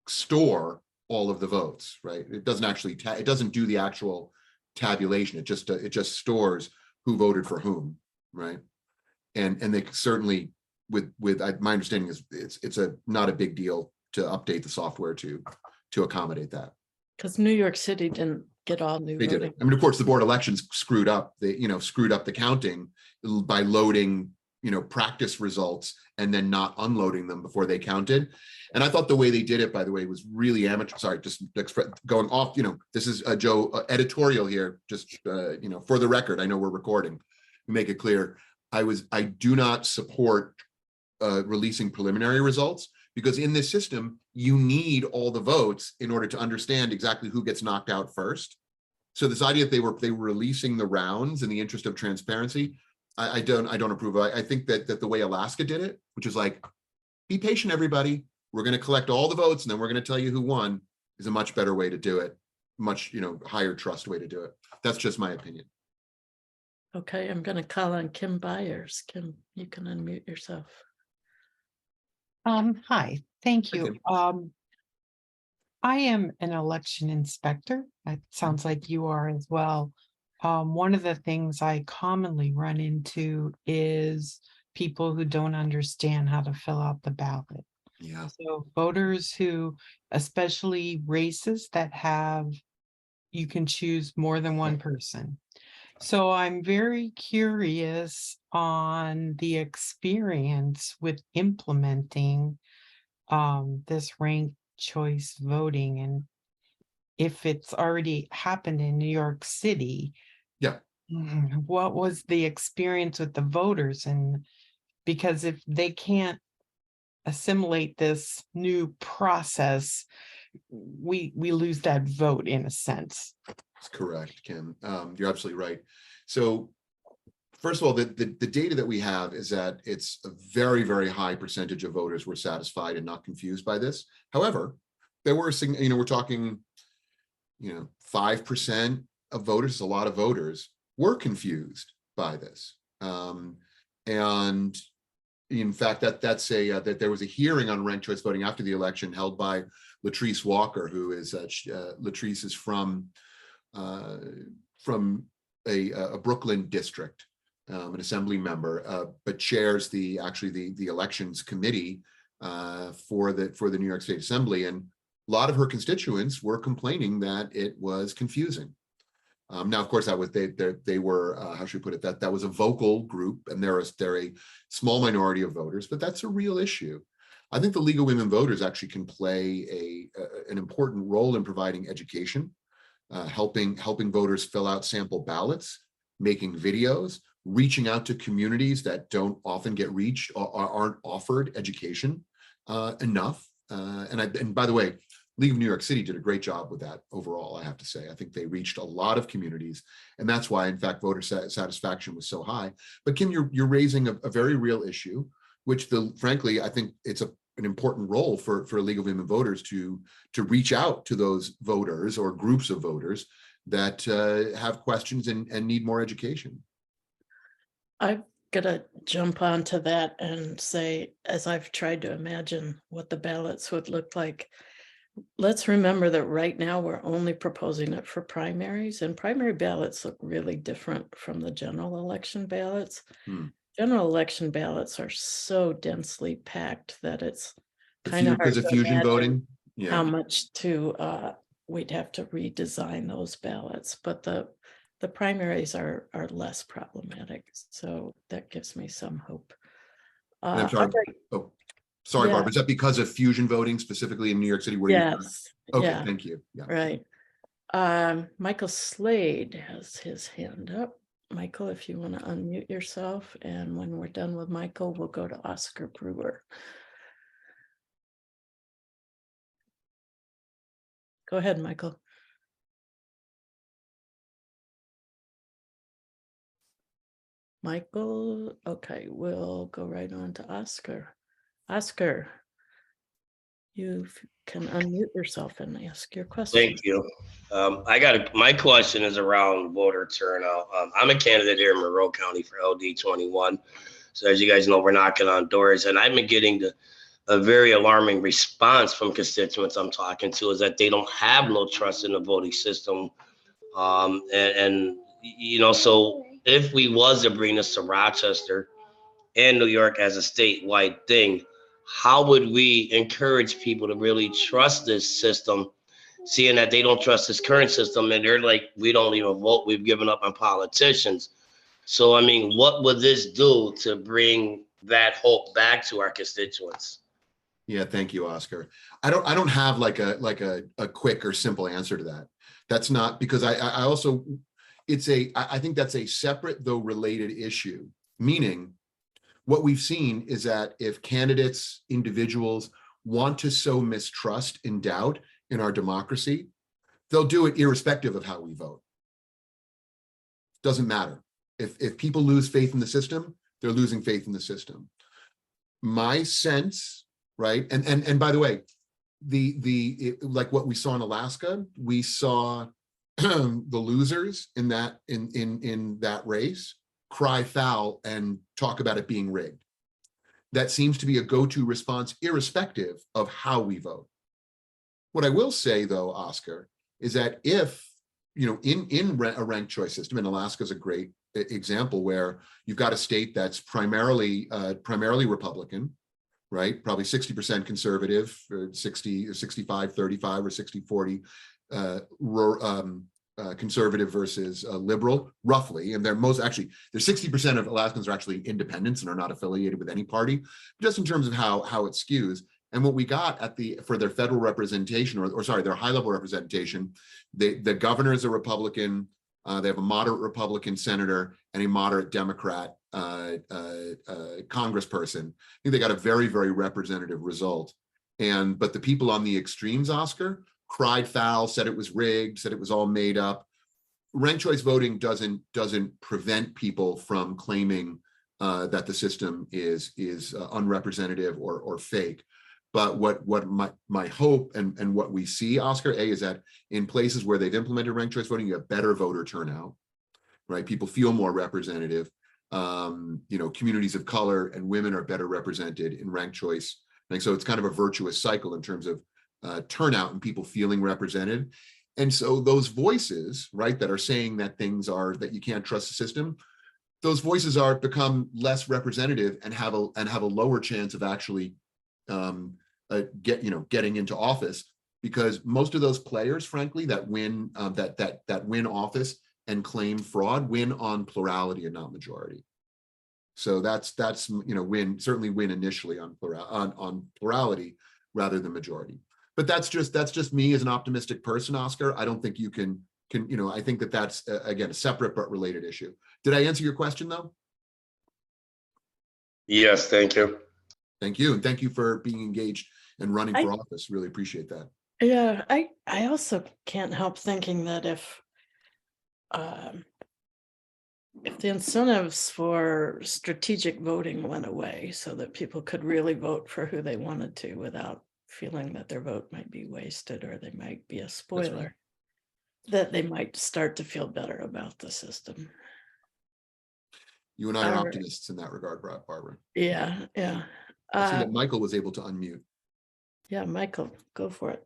store all of the votes, right? It doesn't actually, it doesn't do the actual tabulation. It just stores who voted for whom, right? And they certainly, with my understanding is it's not a big deal to update the software to accommodate that. Because New York City didn't get all new They did voting. it. I mean, of course, the Board of Elections screwed up. They, screwed up the counting by loading, practice results and then not unloading them before they counted. And I thought the way they did it, by the way, was really amateur. Sorry, just going off, this is a Joe editorial here, just, for the record, I know we're recording, make it clear. I do not support releasing preliminary results, because in this system, you need all the votes in order to understand exactly who gets knocked out first. So this idea that they were releasing the rounds in the interest of transparency, I don't approve of. I think that the way Alaska did it, which is like, be patient, everybody. We're going to collect all the votes and then we're going to tell you who won, is a much better way to do it. Much, higher trust way to do it. That's just my opinion. Okay, I'm going to call on Kim Byers. Kim, you can unmute yourself. Hi, thank you. Okay. I am an election inspector. It sounds like you are as well. One of the things I commonly run into is people who don't understand how to fill out the ballot. Yeah. So voters who, especially races that you can choose more than one person. So I'm very curious on the experience with implementing this ranked choice voting, and if it's already happened in New York City. Yeah. What was the experience with the voters? And because if they can't assimilate this new process, we lose that vote in a sense. That's correct, Kim. You're absolutely right. So first of all, the data that we have is that it's a very, very high percentage of voters were satisfied and not confused by this. However, there were, we're talking, 5% of voters, a lot of voters were confused by this. And in fact, that there was a hearing on ranked choice voting after the election held by Latrice Walker, who is Latrice is from a Brooklyn district, an assembly member, but chairs the elections committee for the New York State Assembly, and a lot of her constituents were complaining that it was confusing. Now, of course, that was they were how should we put it, that was a vocal group, and they're a small minority of voters, but that's a real issue. I think the League of Women Voters actually can play an important role in providing education, helping voters fill out sample ballots, making videos, reaching out to communities that don't often get reached or aren't offered education enough. And by the way, League of New York City did a great job with that overall, I have to say. I think they reached a lot of communities, and that's why, in fact, voter satisfaction was so high. But Kim, you're raising a very real issue, which frankly, I think it's an important role for League of Women Voters to reach out to those voters or groups of voters that have questions and need more education. I've got to jump onto that and say, as I've tried to imagine what the ballots would look like, let's remember that right now we're only proposing it for primaries, and primary ballots look really different from the general election ballots. General election ballots are so densely packed that it's kind of hard to fusion voting. Yeah. how much we'd have to redesign those ballots, but the primaries are less problematic, so that gives me some hope. I'm sorry. Oh, sorry, Yeah. Barbara. Is that because of fusion voting specifically in New York City? Where Yes. Okay, Yeah. thank you. Yeah. Right. Michael Slade has his hand up. Michael, if you want to unmute yourself, and when we're done with Michael, we'll go to Oscar Brewer. Go ahead, Michael. Michael. Okay, we'll go right on to Oscar. Oscar, you can unmute yourself and ask your question. Thank you. My question is around voter turnout. I'm a candidate here in Monroe County for LD21. So as you guys know, we're knocking on doors, and I've been getting a very alarming response from constituents I'm talking to, is that they don't have no trust in the voting system. And you know, so if we was to bring this to Rochester and New York as a statewide thing, how would we encourage people to really trust this system, seeing that they don't trust this current system and they're like, we don't even vote, we've given up on politicians? So, I mean, what would this do to bring that hope back to our constituents? Yeah, thank you, Oscar. I don't have like a quick or simple answer to that. That's not, because I also, I think that's a separate though related issue, meaning what we've seen is that if candidates, individuals want to sow mistrust and doubt in our democracy, they'll do it irrespective of how we vote. Doesn't matter. If people lose faith in the system, they're losing faith in the system. My sense, right? And by the way, like what we saw in Alaska, we saw the losers in that race cry foul and talk about it being rigged. That seems to be a go-to response irrespective of how we vote. What I will say though, Oscar, is that if, you know, in a ranked choice system, and Alaska is a great example where you've got a state that's primarily Republican, right? Probably 60% conservative, or 60 or 65, 35 or 60, 40 conservative versus liberal, roughly. And they're 60% of Alaskans are actually independents and are not affiliated with any party, just in terms of how it skews. And what we got for their federal representation, or sorry, their high level representation, the governor is a Republican. They have a moderate Republican senator and a moderate Democrat congressperson. I think they got a very, very representative result. But the people on the extremes, Oscar, cried foul, said it was rigged, said it was all made up. Ranked choice voting doesn't prevent people from claiming that the system is unrepresentative or fake. But what my hope and what we see, Oscar, is that in places where they've implemented ranked choice voting, you have better voter turnout, right? People feel more representative. You know, communities of color and women are better represented in ranked choice. And so it's kind of a virtuous cycle in terms of turnout and people feeling represented. And so those voices, right, that are saying that that you can't trust the system, those voices become less representative and have a lower chance of actually getting into office, because most of those players, frankly, that win that win office and claim fraud win on plurality and not majority. So that's certainly win initially on plurality rather than majority. But that's just me as an optimistic person, Oscar. I don't think you can I think that's again a separate but related issue. Did I answer your question though? Yes, thank you. Thank you. And thank you for being engaged and running for office. Really appreciate that. Yeah, I also can't help thinking that if the incentives for strategic voting went away so that people could really vote for who they wanted to without feeling that their vote might be wasted or they might be a spoiler, that they might start to feel better about the system. You and I are optimists in that regard, Barbara. Yeah. I see that Michael was able to unmute. Yeah, Michael, go for it.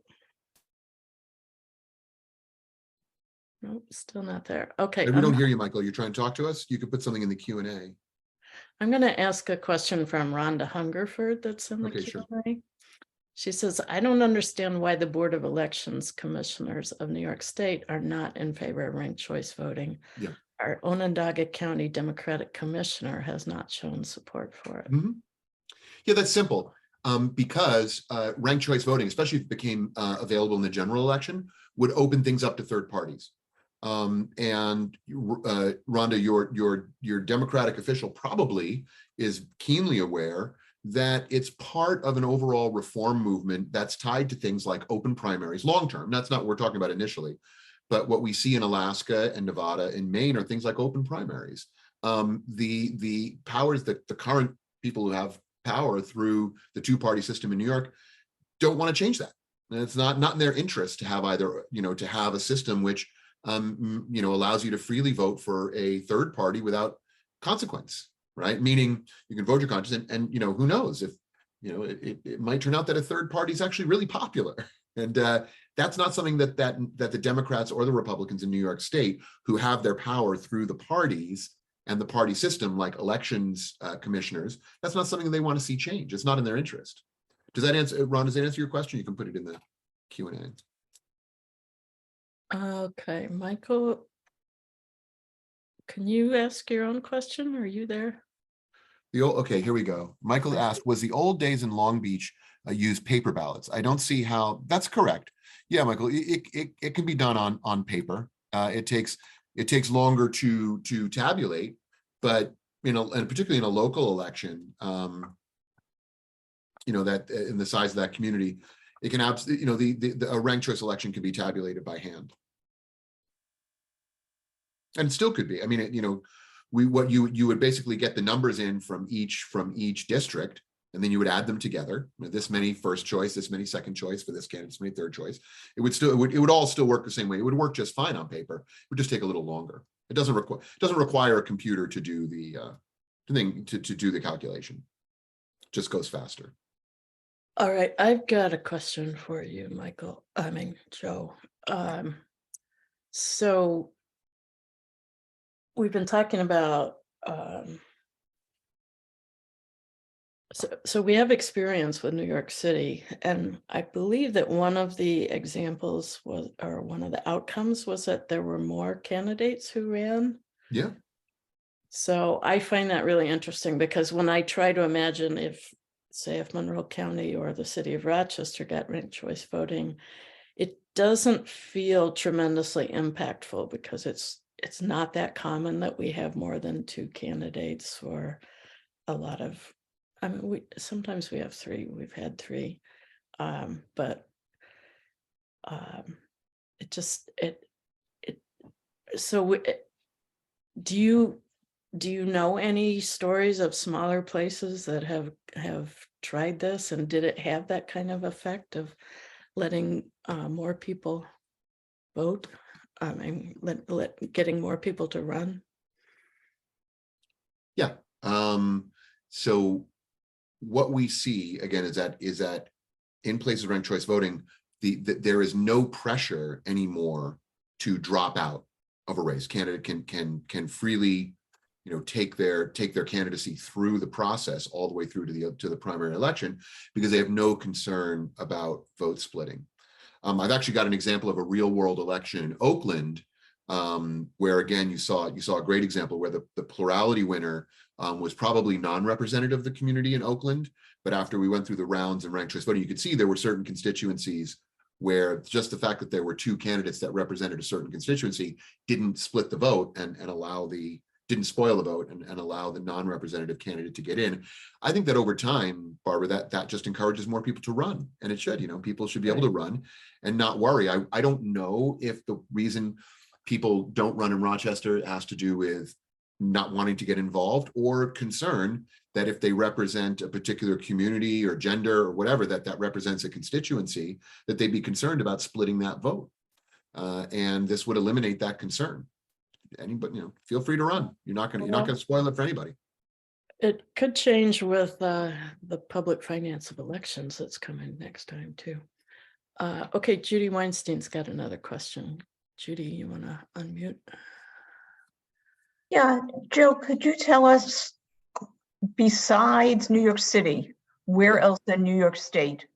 Nope, still not there. Okay. We don't hear you, Michael. You're trying to talk to us? You could put something in the Q&A. I'm going to ask a question from Rhonda Hungerford that's in the Q&A. Sure. She says, I don't understand why the Board of Elections Commissioners of New York State are not in favor of ranked choice voting. Yeah. Our Onondaga County Democratic Commissioner has not shown support for it. Mm-hmm. Yeah, that's simple. Because ranked choice voting, especially if it became available in the general election, would open things up to third parties. And Rhonda, your Democratic official probably is keenly aware that it's part of an overall reform movement that's tied to things like open primaries long-term. That's not what we're talking about initially, but what we see in Alaska and Nevada and Maine are things like open primaries. the powers that the current people who have power through the two-party system in New York don't want to change that. And it's not in their interest to have either, to have a system which, allows you to freely vote for a third party without consequence, right? Meaning you can vote your conscience, and who knows if, it might turn out that a third party is actually really popular. And that's not something that the Democrats or the Republicans in New York State, who have their power through the parties and the party system, like elections commissioners, that's not something they want to see change. It's not in their interest. Does that answer, Ron, does that answer your question? You can put it in the Q&A. Okay, Michael, can you ask your own question? Are you there? Okay, here we go. Michael asked, was the old days in Long Beach use paper ballots? I don't see how. That's correct. Yeah, Michael, it can be done on paper. It takes longer to tabulate, but and particularly in a local election, that in the size of that community, it can absolutely, a ranked choice election can be tabulated by hand, and it still could be. I mean, what you would basically get the numbers in from each district, and then you would add them together. This many first choice, this many second choice for this candidate, this many third choice. It would all still work the same way. It would work just fine on paper. It would just take a little longer. It doesn't require a computer to do the thing to do the calculation. It just goes faster. All right, I've got a question for you, Michael. I mean, Joe. So we've been talking about so we have experience with New York City, and I believe that one of the examples was, or one of the outcomes was, that there were more candidates who ran. Yeah. So I find that really interesting, because when I try to imagine if Monroe County or the city of Rochester got ranked choice voting, it doesn't feel tremendously impactful, because it's not that common that we have more than 2 candidates for a lot of, I mean, sometimes we have 3, we've had 3, but it just, so do you know any stories of smaller places that have tried this, and did it have that kind of effect of letting more people vote? I mean, getting more people to run? Yeah. So what we see again is that in places of ranked choice voting, there is no pressure anymore to drop out of a race. Candidate can freely, take their candidacy through the process all the way through to the primary election, because they have no concern about vote splitting. I've actually got an example of a real world election in Oakland, where again you saw a great example where the plurality winner was probably non-representative of the community in Oakland, but after we went through the rounds and ranked choice voting, you could see there were certain constituencies where just the fact that there were 2 candidates that represented a certain constituency didn't split the vote and didn't spoil the vote and allow the non-representative candidate to get in. I think that over time, Barbara, that just encourages more people to run, and it should. People should be able to run and not worry. I don't know if the reason people don't run in Rochester has to do with not wanting to get involved, or concern that if they represent a particular community or gender or whatever that represents a constituency, that they'd be concerned about splitting that vote. And this would eliminate that concern. Anybody, feel free to run. You're not going to spoil it for anybody. It could change with the public finance of elections that's coming next time too. Okay, Judy Weinstein's got another question. Judy, you want to unmute? Yeah, Joe, could you tell us, besides New York City, where else in New York State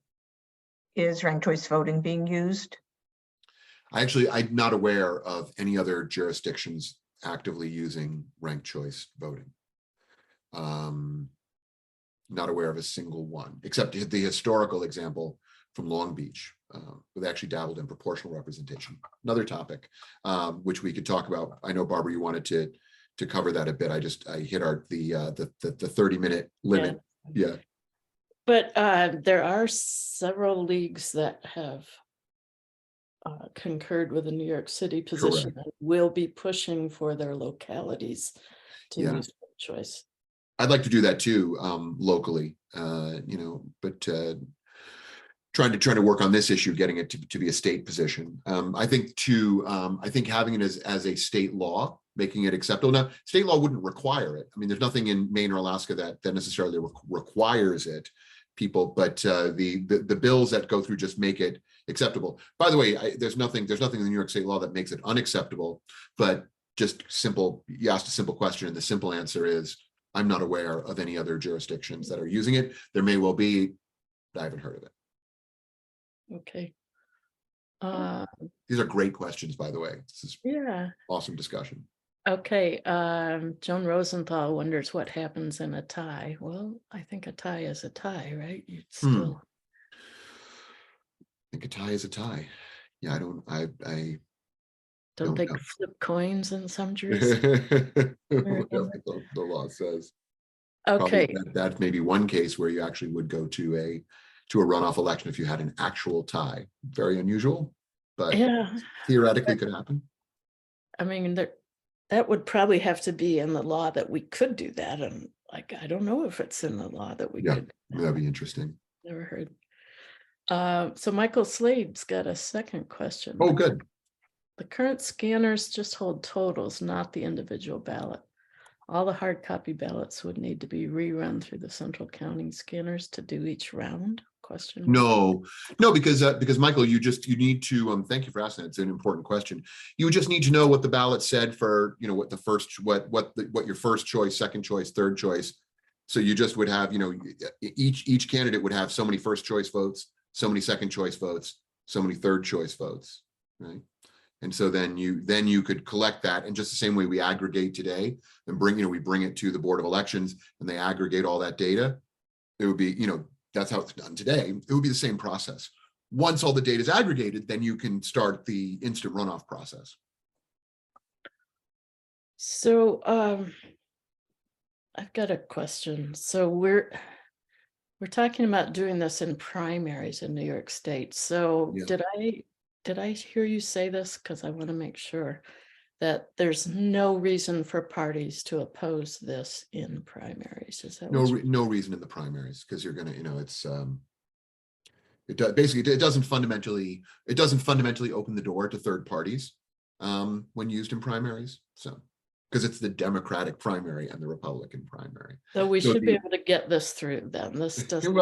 is ranked choice voting being used? I'm not aware of any other jurisdictions actively using ranked choice voting. Not aware of a single one, except the historical example from Long Beach, where they actually dabbled in proportional representation. Another topic, which we could talk about. I know, Barbara, you wanted to cover that a bit. I hit the 30-minute limit. Yeah. But there are several leagues that have concurred with the New York City position. Correct. And will be pushing for their localities to Yeah. use choice. I'd like to do that too, locally, but trying to work on this issue, getting it to be a state position. I think having it as a state law, making it acceptable. Now, state law wouldn't require it. I mean, there's nothing in Maine or Alaska that necessarily requires it. People, but the bills that go through just make it acceptable. By the way, there's nothing in the New York State law that makes it unacceptable, but just simple. You asked a simple question, and the simple answer is I'm not aware of any other jurisdictions that are using it. There may well be, but I haven't heard of it. Okay. These are great questions, by the way. This is Yeah. awesome discussion. Okay. Joan Rosenthal wonders what happens in a tie. Well, I think a tie is a tie, right? You'd still. I think a tie is a tie. Yeah, I don't Don't they know. flip coins in some jurisdictions? Whatever the law says. Okay. Probably that's maybe one case where you actually would go to a runoff election if you had an actual tie. Very unusual, but Yeah. theoretically could happen. I mean, that would probably have to be in the law that we could do that. And like, I don't know if it's in the law that we could. That'd be interesting. Never heard. So Michael Slade's got a second question. Oh, good. The current scanners just hold totals, not the individual ballot. All the hard copy ballots would need to be rerun through the central counting scanners to do each round? Question. No, because Michael, you need to thank you for asking that. It's an important question. You would just need to know what the ballot said for, what the first, what your first choice, second choice, third choice. So you just would have, each candidate would have so many first choice votes, so many second choice votes, so many third choice votes, right? And so then you could collect that, and just the same way we aggregate today and we bring it to the Board of Elections and they aggregate all that data. It would be, that's how it's done today. It would be the same process. Once all the data is aggregated, then you can start the instant runoff process. So I've got a question. So we're talking about doing this in primaries in New York State. So Yeah. did I hear you say this? Because I want to make sure that there's no reason for parties to oppose this in primaries. Is that no reason in the primaries, because you're gonna, it's it doesn't fundamentally open the door to third parties when used in primaries. So because it's the Democratic primary and the Republican primary. So we should be able to get this through then. This doesn't.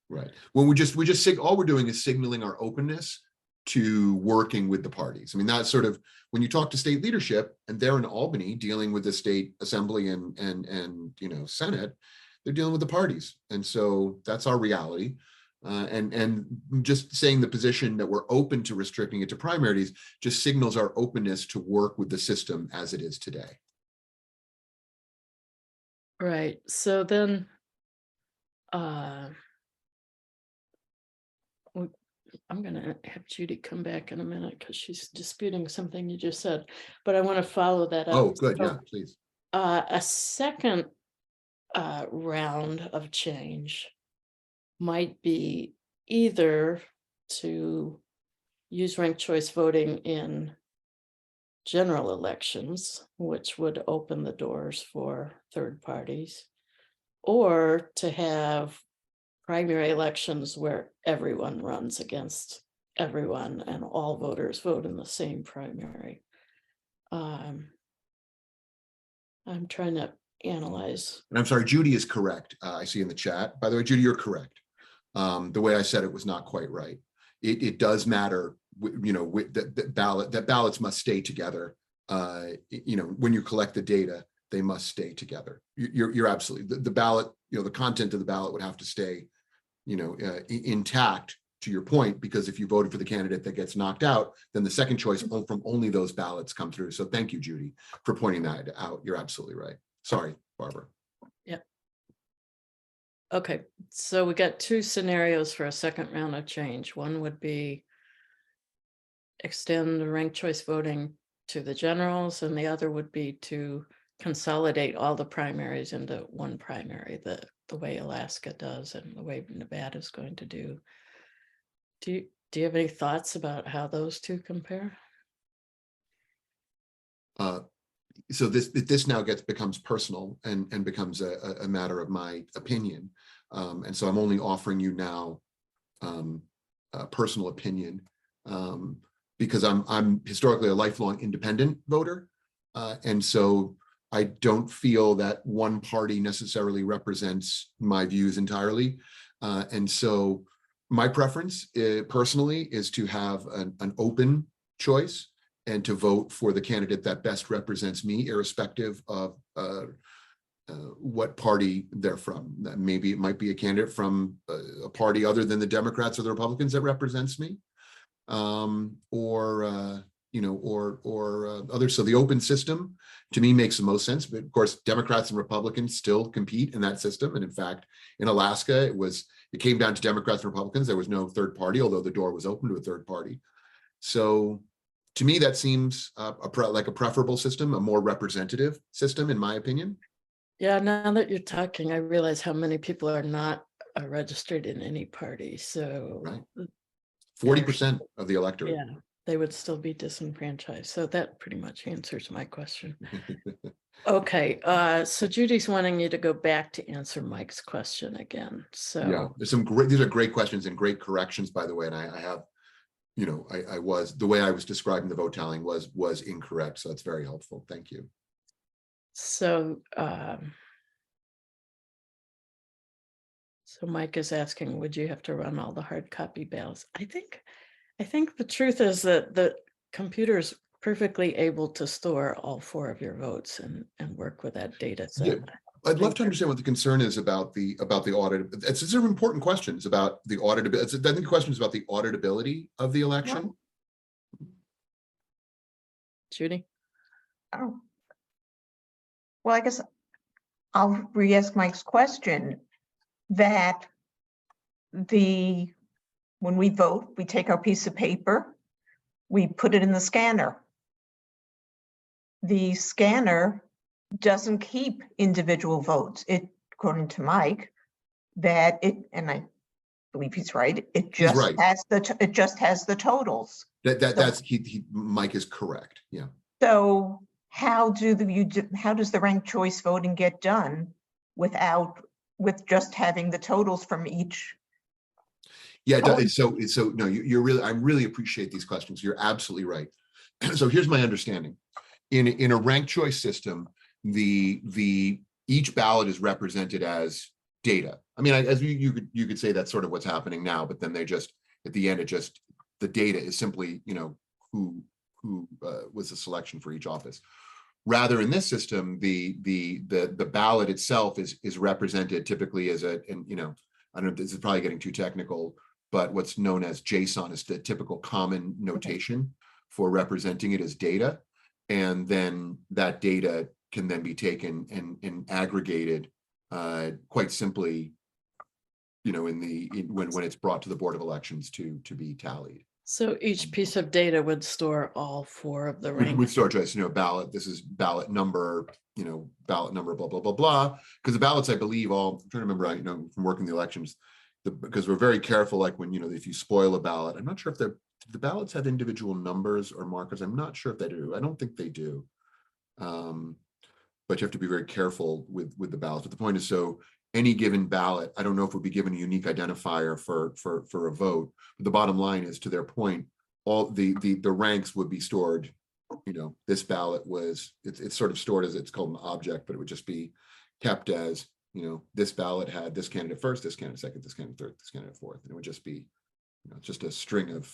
Right. When all we're doing is signaling our openness to working with the parties. I mean, that's sort of when you talk to state leadership, and they're in Albany dealing with the state assembly and Senate, they're dealing with the parties. And so that's our reality. And just saying the position that we're open to restricting it to primaries just signals our openness to work with the system as it is today. Right. So then I'm going to have Judy come back in a minute because she's disputing something you just said, but I want to follow that up. Oh, good. Yeah, please. A second round of change might be either to use ranked choice voting in general elections, which would open the doors for third parties, or to have primary elections where everyone runs against everyone and all voters vote in the same primary. I'm trying to analyze. And I'm sorry, Judy is correct. I see in the chat. By the way, Judy, you're correct. The way I said it was not quite right. It does matter, that ballots must stay together. When you collect the data, they must stay together. You're absolutely, the ballot, the content of the ballot would have to stay, intact, to your point, because if you voted for the candidate that gets knocked out, then the second choice from only those ballots come through. So thank you, Judy, for pointing that out. You're absolutely right. Sorry, Barbara. Yeah. Okay, so we got two scenarios for a second round of change. One would be extend the ranked choice voting to the generals, and the other would be to consolidate all the primaries into one primary, the way Alaska does and the way Nevada is going to do. Do you have any thoughts about how those two compare? so this now becomes personal and becomes a matter of my opinion. And so I'm only offering you now a personal opinion, because I'm historically a lifelong independent voter. And so I don't feel that one party necessarily represents my views entirely. And so my preference personally is to have an open choice and to vote for the candidate that best represents me, irrespective of what party they're from. Maybe it might be a candidate from a party other than the Democrats or the Republicans that represents me, or others. So the open system to me makes the most sense. But of course, Democrats and Republicans still compete in that system. And in fact, in Alaska, it came down to Democrats and Republicans. There was no third party, although the door was open to a third party. So to me, that seems like a preferable system, a more representative system, in my opinion. Yeah, now that you're talking, I realize how many people are not registered in any party. So Right. 40% of the electorate. yeah, they would still be disenfranchised. So that pretty much answers my question. Okay, so Judy's wanting you to go back to answer Mike's question again. So yeah, these are great questions and great corrections, by the way. And I have, the way I was describing the vote tallying was incorrect. So that's very helpful. Thank you. So, so Mike is asking, would you have to run all the hard copy ballots? I think the truth is that the computer is perfectly able to store all 4 of your votes and work with that data set. Yeah, I'd love to understand what the concern is about the audit. It's sort of important questions about the auditability. I think the question is about the auditability of the election. Judy? Oh. Well, I guess I'll re-ask Mike's question that when we vote, we take our piece of paper, we put it in the scanner. The scanner doesn't keep individual votes. According to Mike, and I believe he's right, it just has the totals. Mike is correct. Yeah. So how does the ranked choice voting get done with just having the totals from each? Yeah, so no, I really appreciate these questions. You're absolutely right. So here's my understanding. In a ranked choice system, each ballot is represented as data. I mean, as you could say that's sort of what's happening now, but then they just at the end the data is simply who was the selection for each office. Rather, in this system, the ballot itself is represented typically as I don't know, this is probably getting too technical, but what's known as JSON is the typical common notation for representing it as data. And then that data can then be taken and aggregated quite simply, when it's brought to the Board of Elections to be tallied. So each piece of data would store all 4 of the rank. We store choice, ballot. This is ballot number, ballot number, blah, blah, blah, blah. Because the ballots, I believe, I'm trying to remember, from working the elections, because we're very careful, like when, if you spoil a ballot, I'm not sure if the ballots have individual numbers or markers. I'm not sure if they do. I don't think they do. But you have to be very careful with the ballots. But the point is, so any given ballot, I don't know if it would be given a unique identifier for a vote. But the bottom line is, to their point, all the ranks would be stored. This ballot it's sort of stored as, it's called an object, but it would just be kept as, this ballot had this candidate first, this candidate second, this candidate third, this candidate fourth, and it would just be, just a string of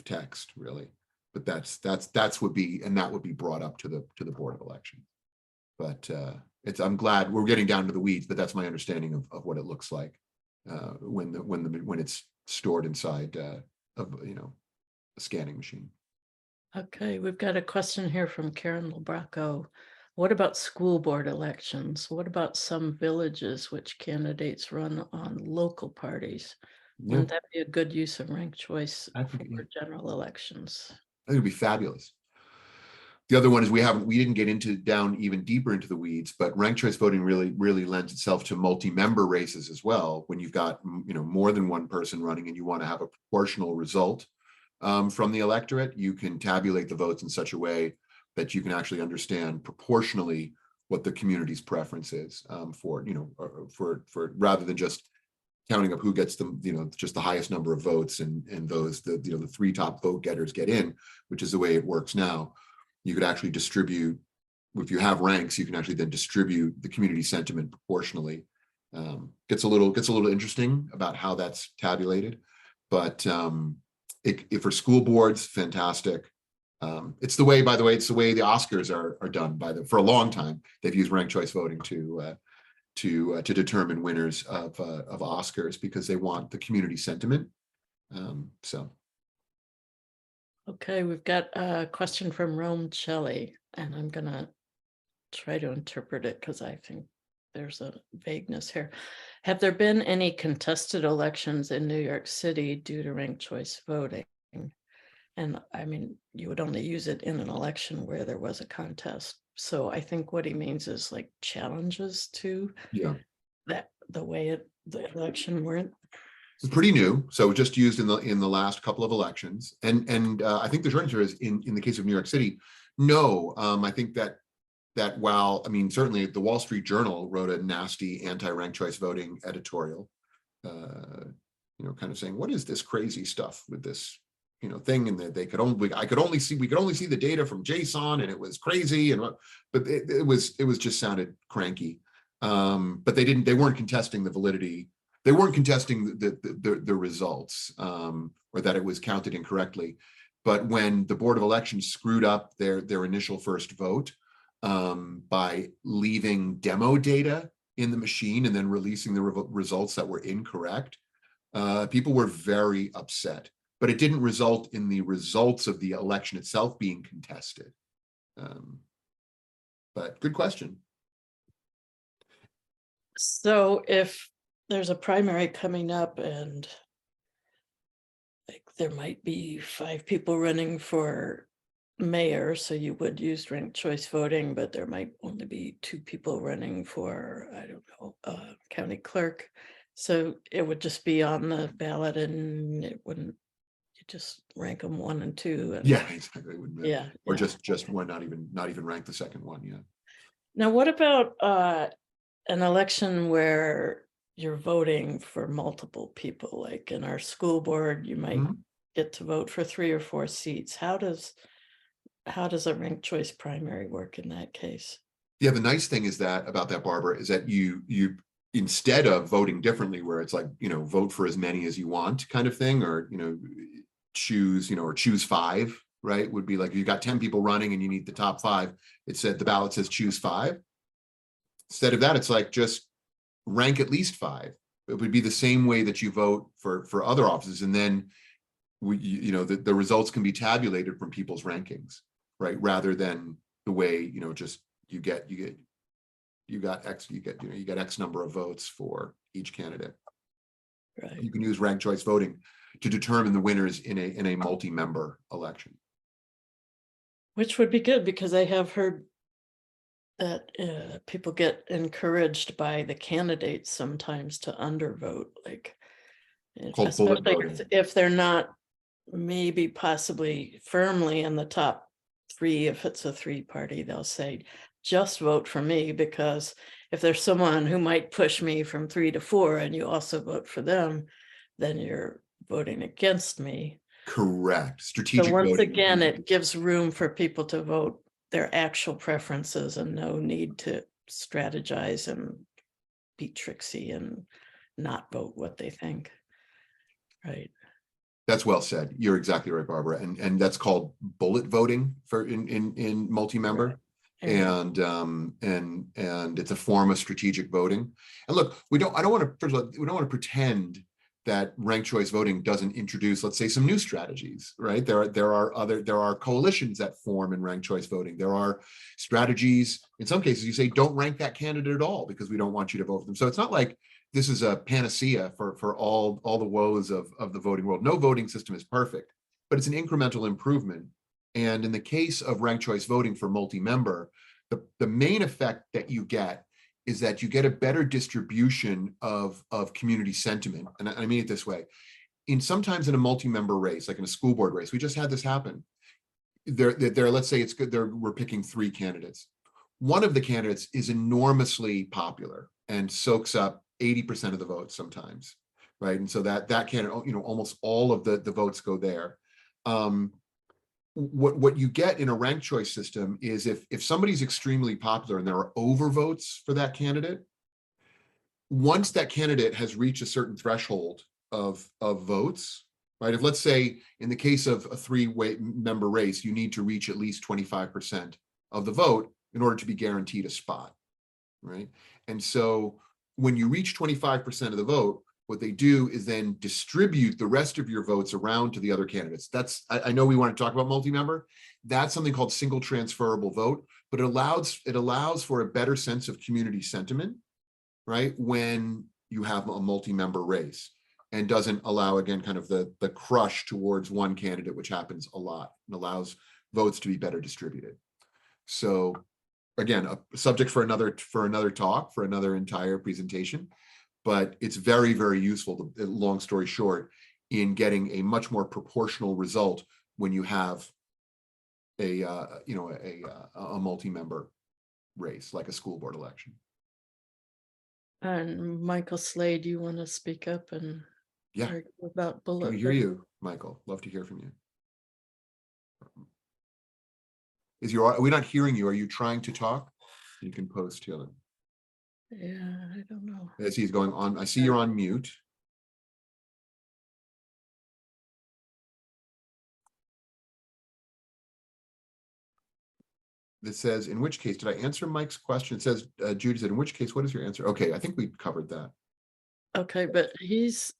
text, really. But that would be brought up to the Board of Election. But I'm glad we're getting down to the weeds, but that's my understanding of what it looks like when it's stored inside of a scanning machine. Okay, we've got a question here from Karen Lebraco. What about school board elections? What about some villages which candidates run on local parties? Wouldn't that be a good use of ranked choice for general elections? I think it'd be fabulous. The other one is we didn't get down even deeper into the weeds, but ranked choice voting really lends itself to multi-member races as well. When you've got more than one person running and you want to have a proportional result from the electorate, you can tabulate the votes in such a way that you can actually understand proportionally what the community's preference is for, you know, for rather than just counting up who gets the, you know, just the highest number of votes and those, the, you know, the 3 top vote getters get in, which is the way it works now. You could actually distribute, if you have ranks, you can actually then distribute the community sentiment proportionally. Gets a little interesting about how that's tabulated, but if for school boards, fantastic. It's the way, by the way, it's the way the Oscars are done for a long time. They've used ranked choice voting to determine winners of Oscars because they want the community sentiment. So. Okay, we've got a question from Rome Shelley, and I'm gonna try to interpret it because I think there's a vagueness here. Have there been any contested elections in New York City due to ranked choice voting? And I mean, you would only use it in an election where there was a contest. So I think what he means is like challenges to that, the way the election went. It's pretty new, so just used in the last couple of elections, and I think the short answer is in the case of New York City, no. I think that while, I mean, certainly the Wall Street Journal wrote a nasty anti-ranked choice voting editorial, you know, kind of saying, what is this crazy stuff with this, you know, thing, and that we could only see the data from JSON, and it was crazy, but it was just sounded cranky. But they weren't contesting the validity. They weren't contesting the results, or that it was counted incorrectly. But when the Board of Elections screwed up their initial first vote by leaving demo data in the machine and then releasing the results that were incorrect, people were very upset. But it didn't result in the results of the election itself being contested. But good question. So if there's a primary coming up and like there might be 5 people running for mayor, so you would use ranked choice voting, but there might only be 2 people running for, I don't know, county clerk. So it would just be on the ballot and it wouldn't, you just rank them 1 and 2. And, Yeah, exactly. yeah. Or just one, not even rank the second one. Yeah. Now, what about an election where you're voting for multiple people? Like in our school board, you might get to vote for 3 or 4 seats. How does a ranked choice primary work in that case? Yeah, the nice thing is that about that, Barbara, is that you instead of voting differently, where it's like, you know, vote for as many as you want kind of thing, or, you know, choose 5, right? Would be like, you've got 10 people running and you need the top 5. It said, the ballot says choose 5. Instead of that, it's like, just rank at least 5. It would be the same way that you vote for other offices. And then the results can be tabulated from people's rankings, right? Rather than the way, you know, just you get X number of votes for each candidate. Right. You can use ranked choice voting to determine the winners in a multi-member election. Which would be good, because I have heard that people get encouraged by the candidates sometimes to undervote, like especially if they're not maybe possibly firmly in the top 3. If it's a 3-party, they'll say, just vote for me, because if there's someone who might push me from 3 to 4 and you also vote for them, then you're voting against me. Correct. Strategic so once voting. Again, it gives room for people to vote their actual preferences and no need to strategize and be tricksy and not vote what they think. Right. That's well said. You're exactly right, Barbara. And that's called bullet voting in multi-member. Right. And it's a form of strategic voting. And look, we don't want to pretend that ranked choice voting doesn't introduce, let's say, some new strategies, right? There are coalitions that form in ranked choice voting. There are strategies. In some cases, you say, don't rank that candidate at all because we don't want you to vote for them. So it's not like this is a panacea for all the woes of the voting world. No voting system is perfect, but it's an incremental improvement. And in the case of ranked choice voting for multi-member, the main effect that you get is that you get a better distribution of community sentiment. And I mean it this way. Sometimes in a multi-member race, like in a school board race, we just had this happen. let's say it's good, we're picking 3 candidates. One of the candidates is enormously popular and soaks up 80% of the votes sometimes, right? And so that candidate, you know, almost all of the votes go there. What you get in a ranked choice system is if somebody's extremely popular and there are overvotes for that candidate, once that candidate has reached a certain threshold of votes, right? If, let's say, in the case of a 3-member race, you need to reach at least 25% of the vote in order to be guaranteed a spot, right? And so when you reach 25% of the vote, what they do is then distribute the rest of your votes around to the other candidates. That's, I know we want to talk about multi-member. That's something called single transferable vote, but it allows for a better sense of community sentiment, right? When you have a multi-member race, and doesn't allow, again, kind of the crush towards one candidate, which happens a lot, and allows votes to be better distributed. So again, a subject for another talk, for another entire presentation, but it's very, very useful, long story short, in getting a much more proportional result when you have a multi-member race, like a school board election. And Michael Slade, you want to speak up and Yeah, about bullet? we hear you, Michael. Love to hear from you. Are we not hearing you? Are you trying to talk? You can post here. Yeah, I don't know. As he's going on, I see you're on mute. That says, in which case, did I answer Mike's question? It says, Judy said, in which case, what is your answer? Okay, I think we covered that. Okay, but he's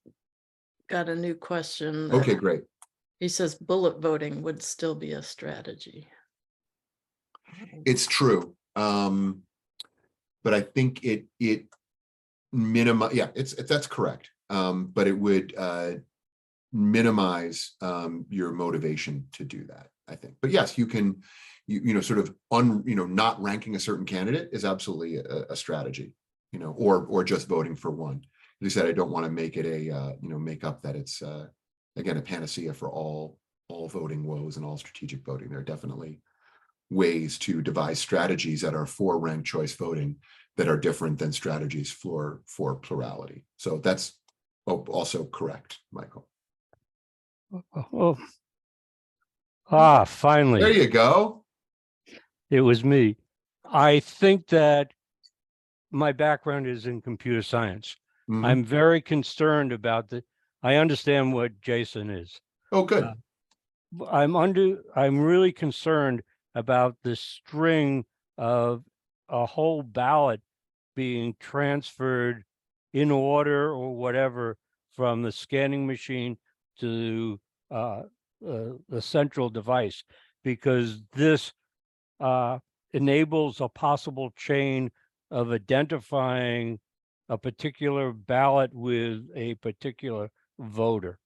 got a new question. Okay, great. He says bullet voting would still be a strategy. It's true. But I think it minimize, yeah, that's correct. But it would minimize your motivation to do that, I think. But yes, you can, sort of not ranking a certain candidate is absolutely a strategy, or just voting for one. As I said, I don't want to make it make up that it's again a panacea for all voting woes and all strategic voting. There are definitely ways to devise strategies that are for ranked choice voting that are different than strategies for plurality. So that's also correct, Michael. Oh, finally. There you go. It was me. I think that my background is in computer science. Mhm. I'm very concerned about I understand what Jason is. Oh, good. I'm really concerned about the string of a whole ballot being transferred in order or whatever from the scanning machine to the central device, because this enables a possible chain of identifying a particular ballot with a particular voter,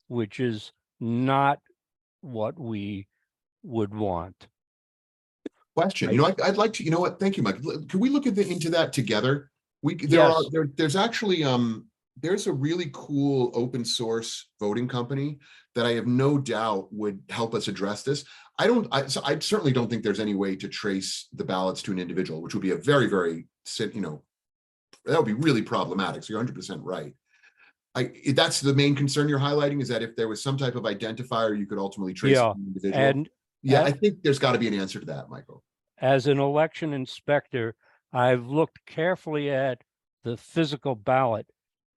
which is not what we would want. Question. I'd like to. You know what? Thank you, Mike. Can we look into that together? Yes. There's actually there's a really cool open source voting company that I have no doubt would help us address this. I certainly don't think there's any way to trace the ballots to an individual, which would be a very, very, that would be really problematic. So you're 100% right. That's the main concern you're highlighting, is that if there was some type of identifier, you could ultimately trace an individual. And I think there's got to be an answer to that, Michael. As an election inspector, I've looked carefully at the physical ballot.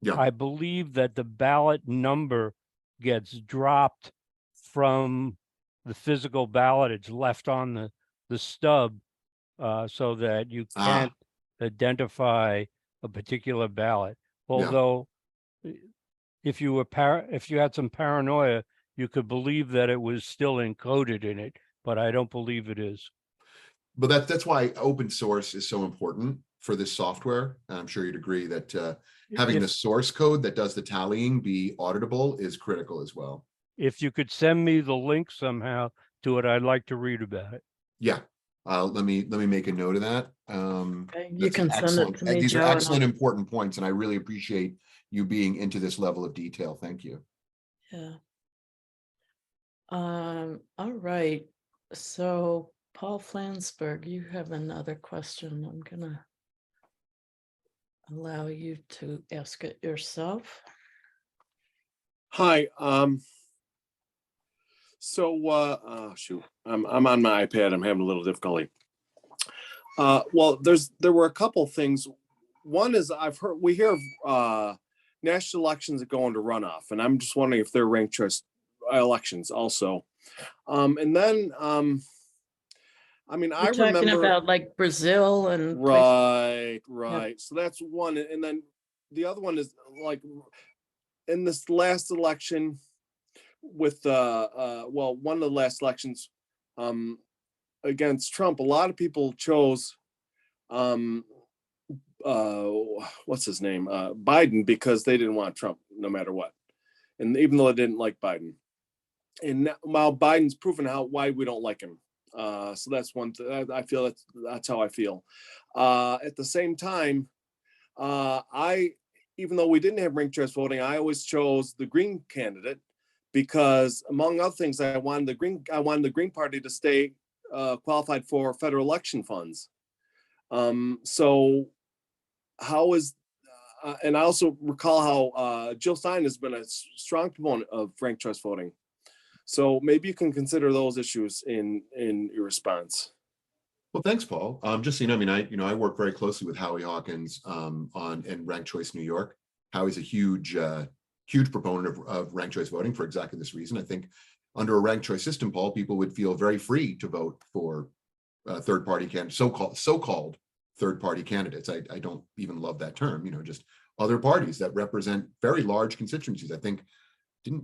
Yeah. I believe that the ballot number gets dropped from the physical ballot. It's left on the stub so that you can't identify a particular ballot. Although if you had some paranoia, you could believe that it was still encoded in it, but I don't believe it is. But that's why open source is so important for this software. And I'm sure you'd agree that having the source code that does the tallying be auditable is critical as well. If you could send me the link somehow to it, I'd like to read about it. Yeah. Let me make a note of that. Okay, you can send it to me. These are excellent, important points, and I really appreciate you being into this level of detail. Thank you. Yeah. All right. So Paul Flansburgh, you have another question. I'm gonna allow you to ask it yourself. Hi, shoot, I'm on my iPad. I'm having a little difficulty. Well, there were a couple things. One is we hear of national elections that go into runoff, and I'm just wondering if they're ranked choice elections also. And then, I mean, I You're talking remember about like Brazil and places- right. So that's one, and then the other one is like in this last election with well, one of the last elections against Trump, a lot of people chose what's his name, Biden, because they didn't want Trump no matter what, and even though they didn't like Biden, and now Biden's proven why we don't like him. So that's one I feel that's how I feel. At the same time, even though we didn't have ranked choice voting, I always chose the Green candidate because, among other things, I wanted the Green Party to stay qualified for federal election funds. So how is and I also recall how Jill Stein has been a strong proponent of ranked choice voting. So maybe you can consider those issues in your response. Well, thanks, Paul. Just so you know, I mean, I work very closely with Howie Hawkins in Ranked Choice New York. Howie's a huge proponent of ranked choice voting for exactly this reason. I think under a ranked choice system, Paul, people would feel very free to vote for third-party candidates, so-called third-party candidates. I don't even love that term. You know, just other parties that represent very large constituencies. I think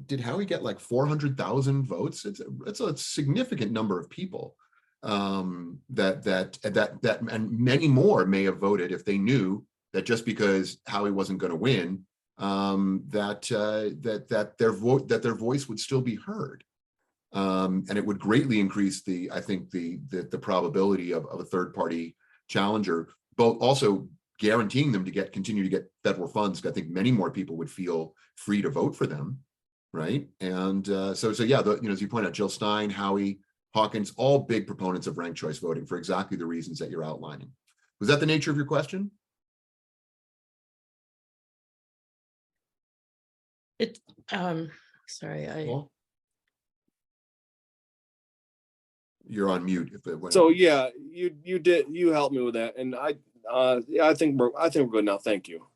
did Howie get like 400,000 votes? It's a significant number of people. That and many more may have voted if they knew that just because Howie wasn't going to win, that their voice would still be heard, and it would greatly increase the probability of a third party challenger, both also guaranteeing them to continue to get federal funds. I think many more people would feel free to vote for them, right? And so yeah, as you point out, Jill Stein, Howie Hawkins, all big proponents of ranked choice voting for exactly the reasons that you're outlining. Was that the nature of your question? Sorry, Paul? You're on mute. So yeah, you helped me with that, and yeah, I think we're good now. Thank you.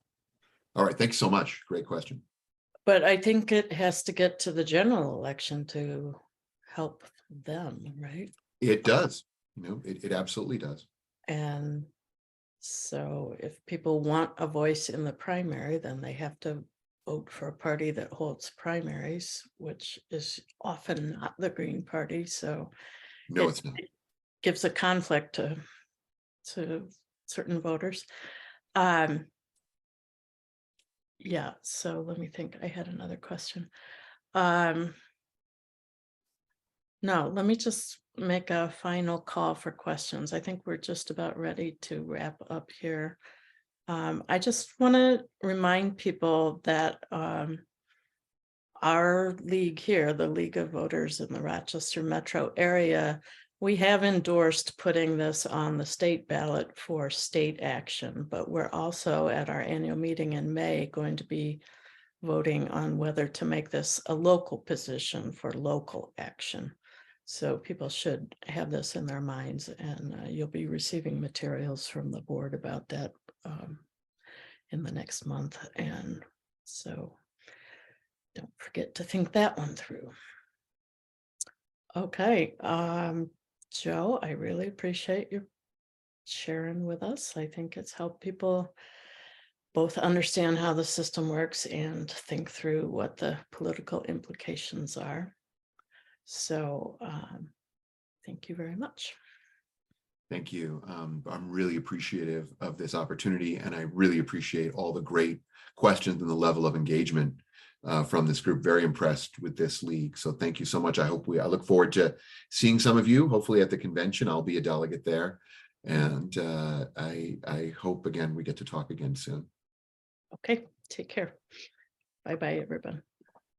All right, thanks so much. Great question. But I think it has to get to the general election to help them, right? It does. It absolutely does. And so if people want a voice in the primary, then they have to vote for a party that holds primaries, which is often not the Green Party. So no, it's not. It gives a conflict to certain voters. Yeah, so let me think. I had another question. No, let me just make a final call for questions. I think we're just about ready to wrap up here. I just want to remind people that our league here, the League of Voters in the Rochester metro area, we have endorsed putting this on the state ballot for state action, but we're also at our annual meeting in May going to be voting on whether to make this a local position for local action. So people should have this in their minds, and you'll be receiving materials from the board about that in the next month. And so don't forget to think that one through. Okay, Joe, I really appreciate you sharing with us. I think it's helped people both understand how the system works and think through what the political implications are. So thank you very much. Thank you. I'm really appreciative of this opportunity, and I really appreciate all the great questions and the level of engagement from this group. Very impressed with this league. So thank you so much. I look forward to seeing some of you, hopefully at the convention. I'll be a delegate there. And I hope, again, we get to talk again soon. Okay, take care. Bye-bye, everyone.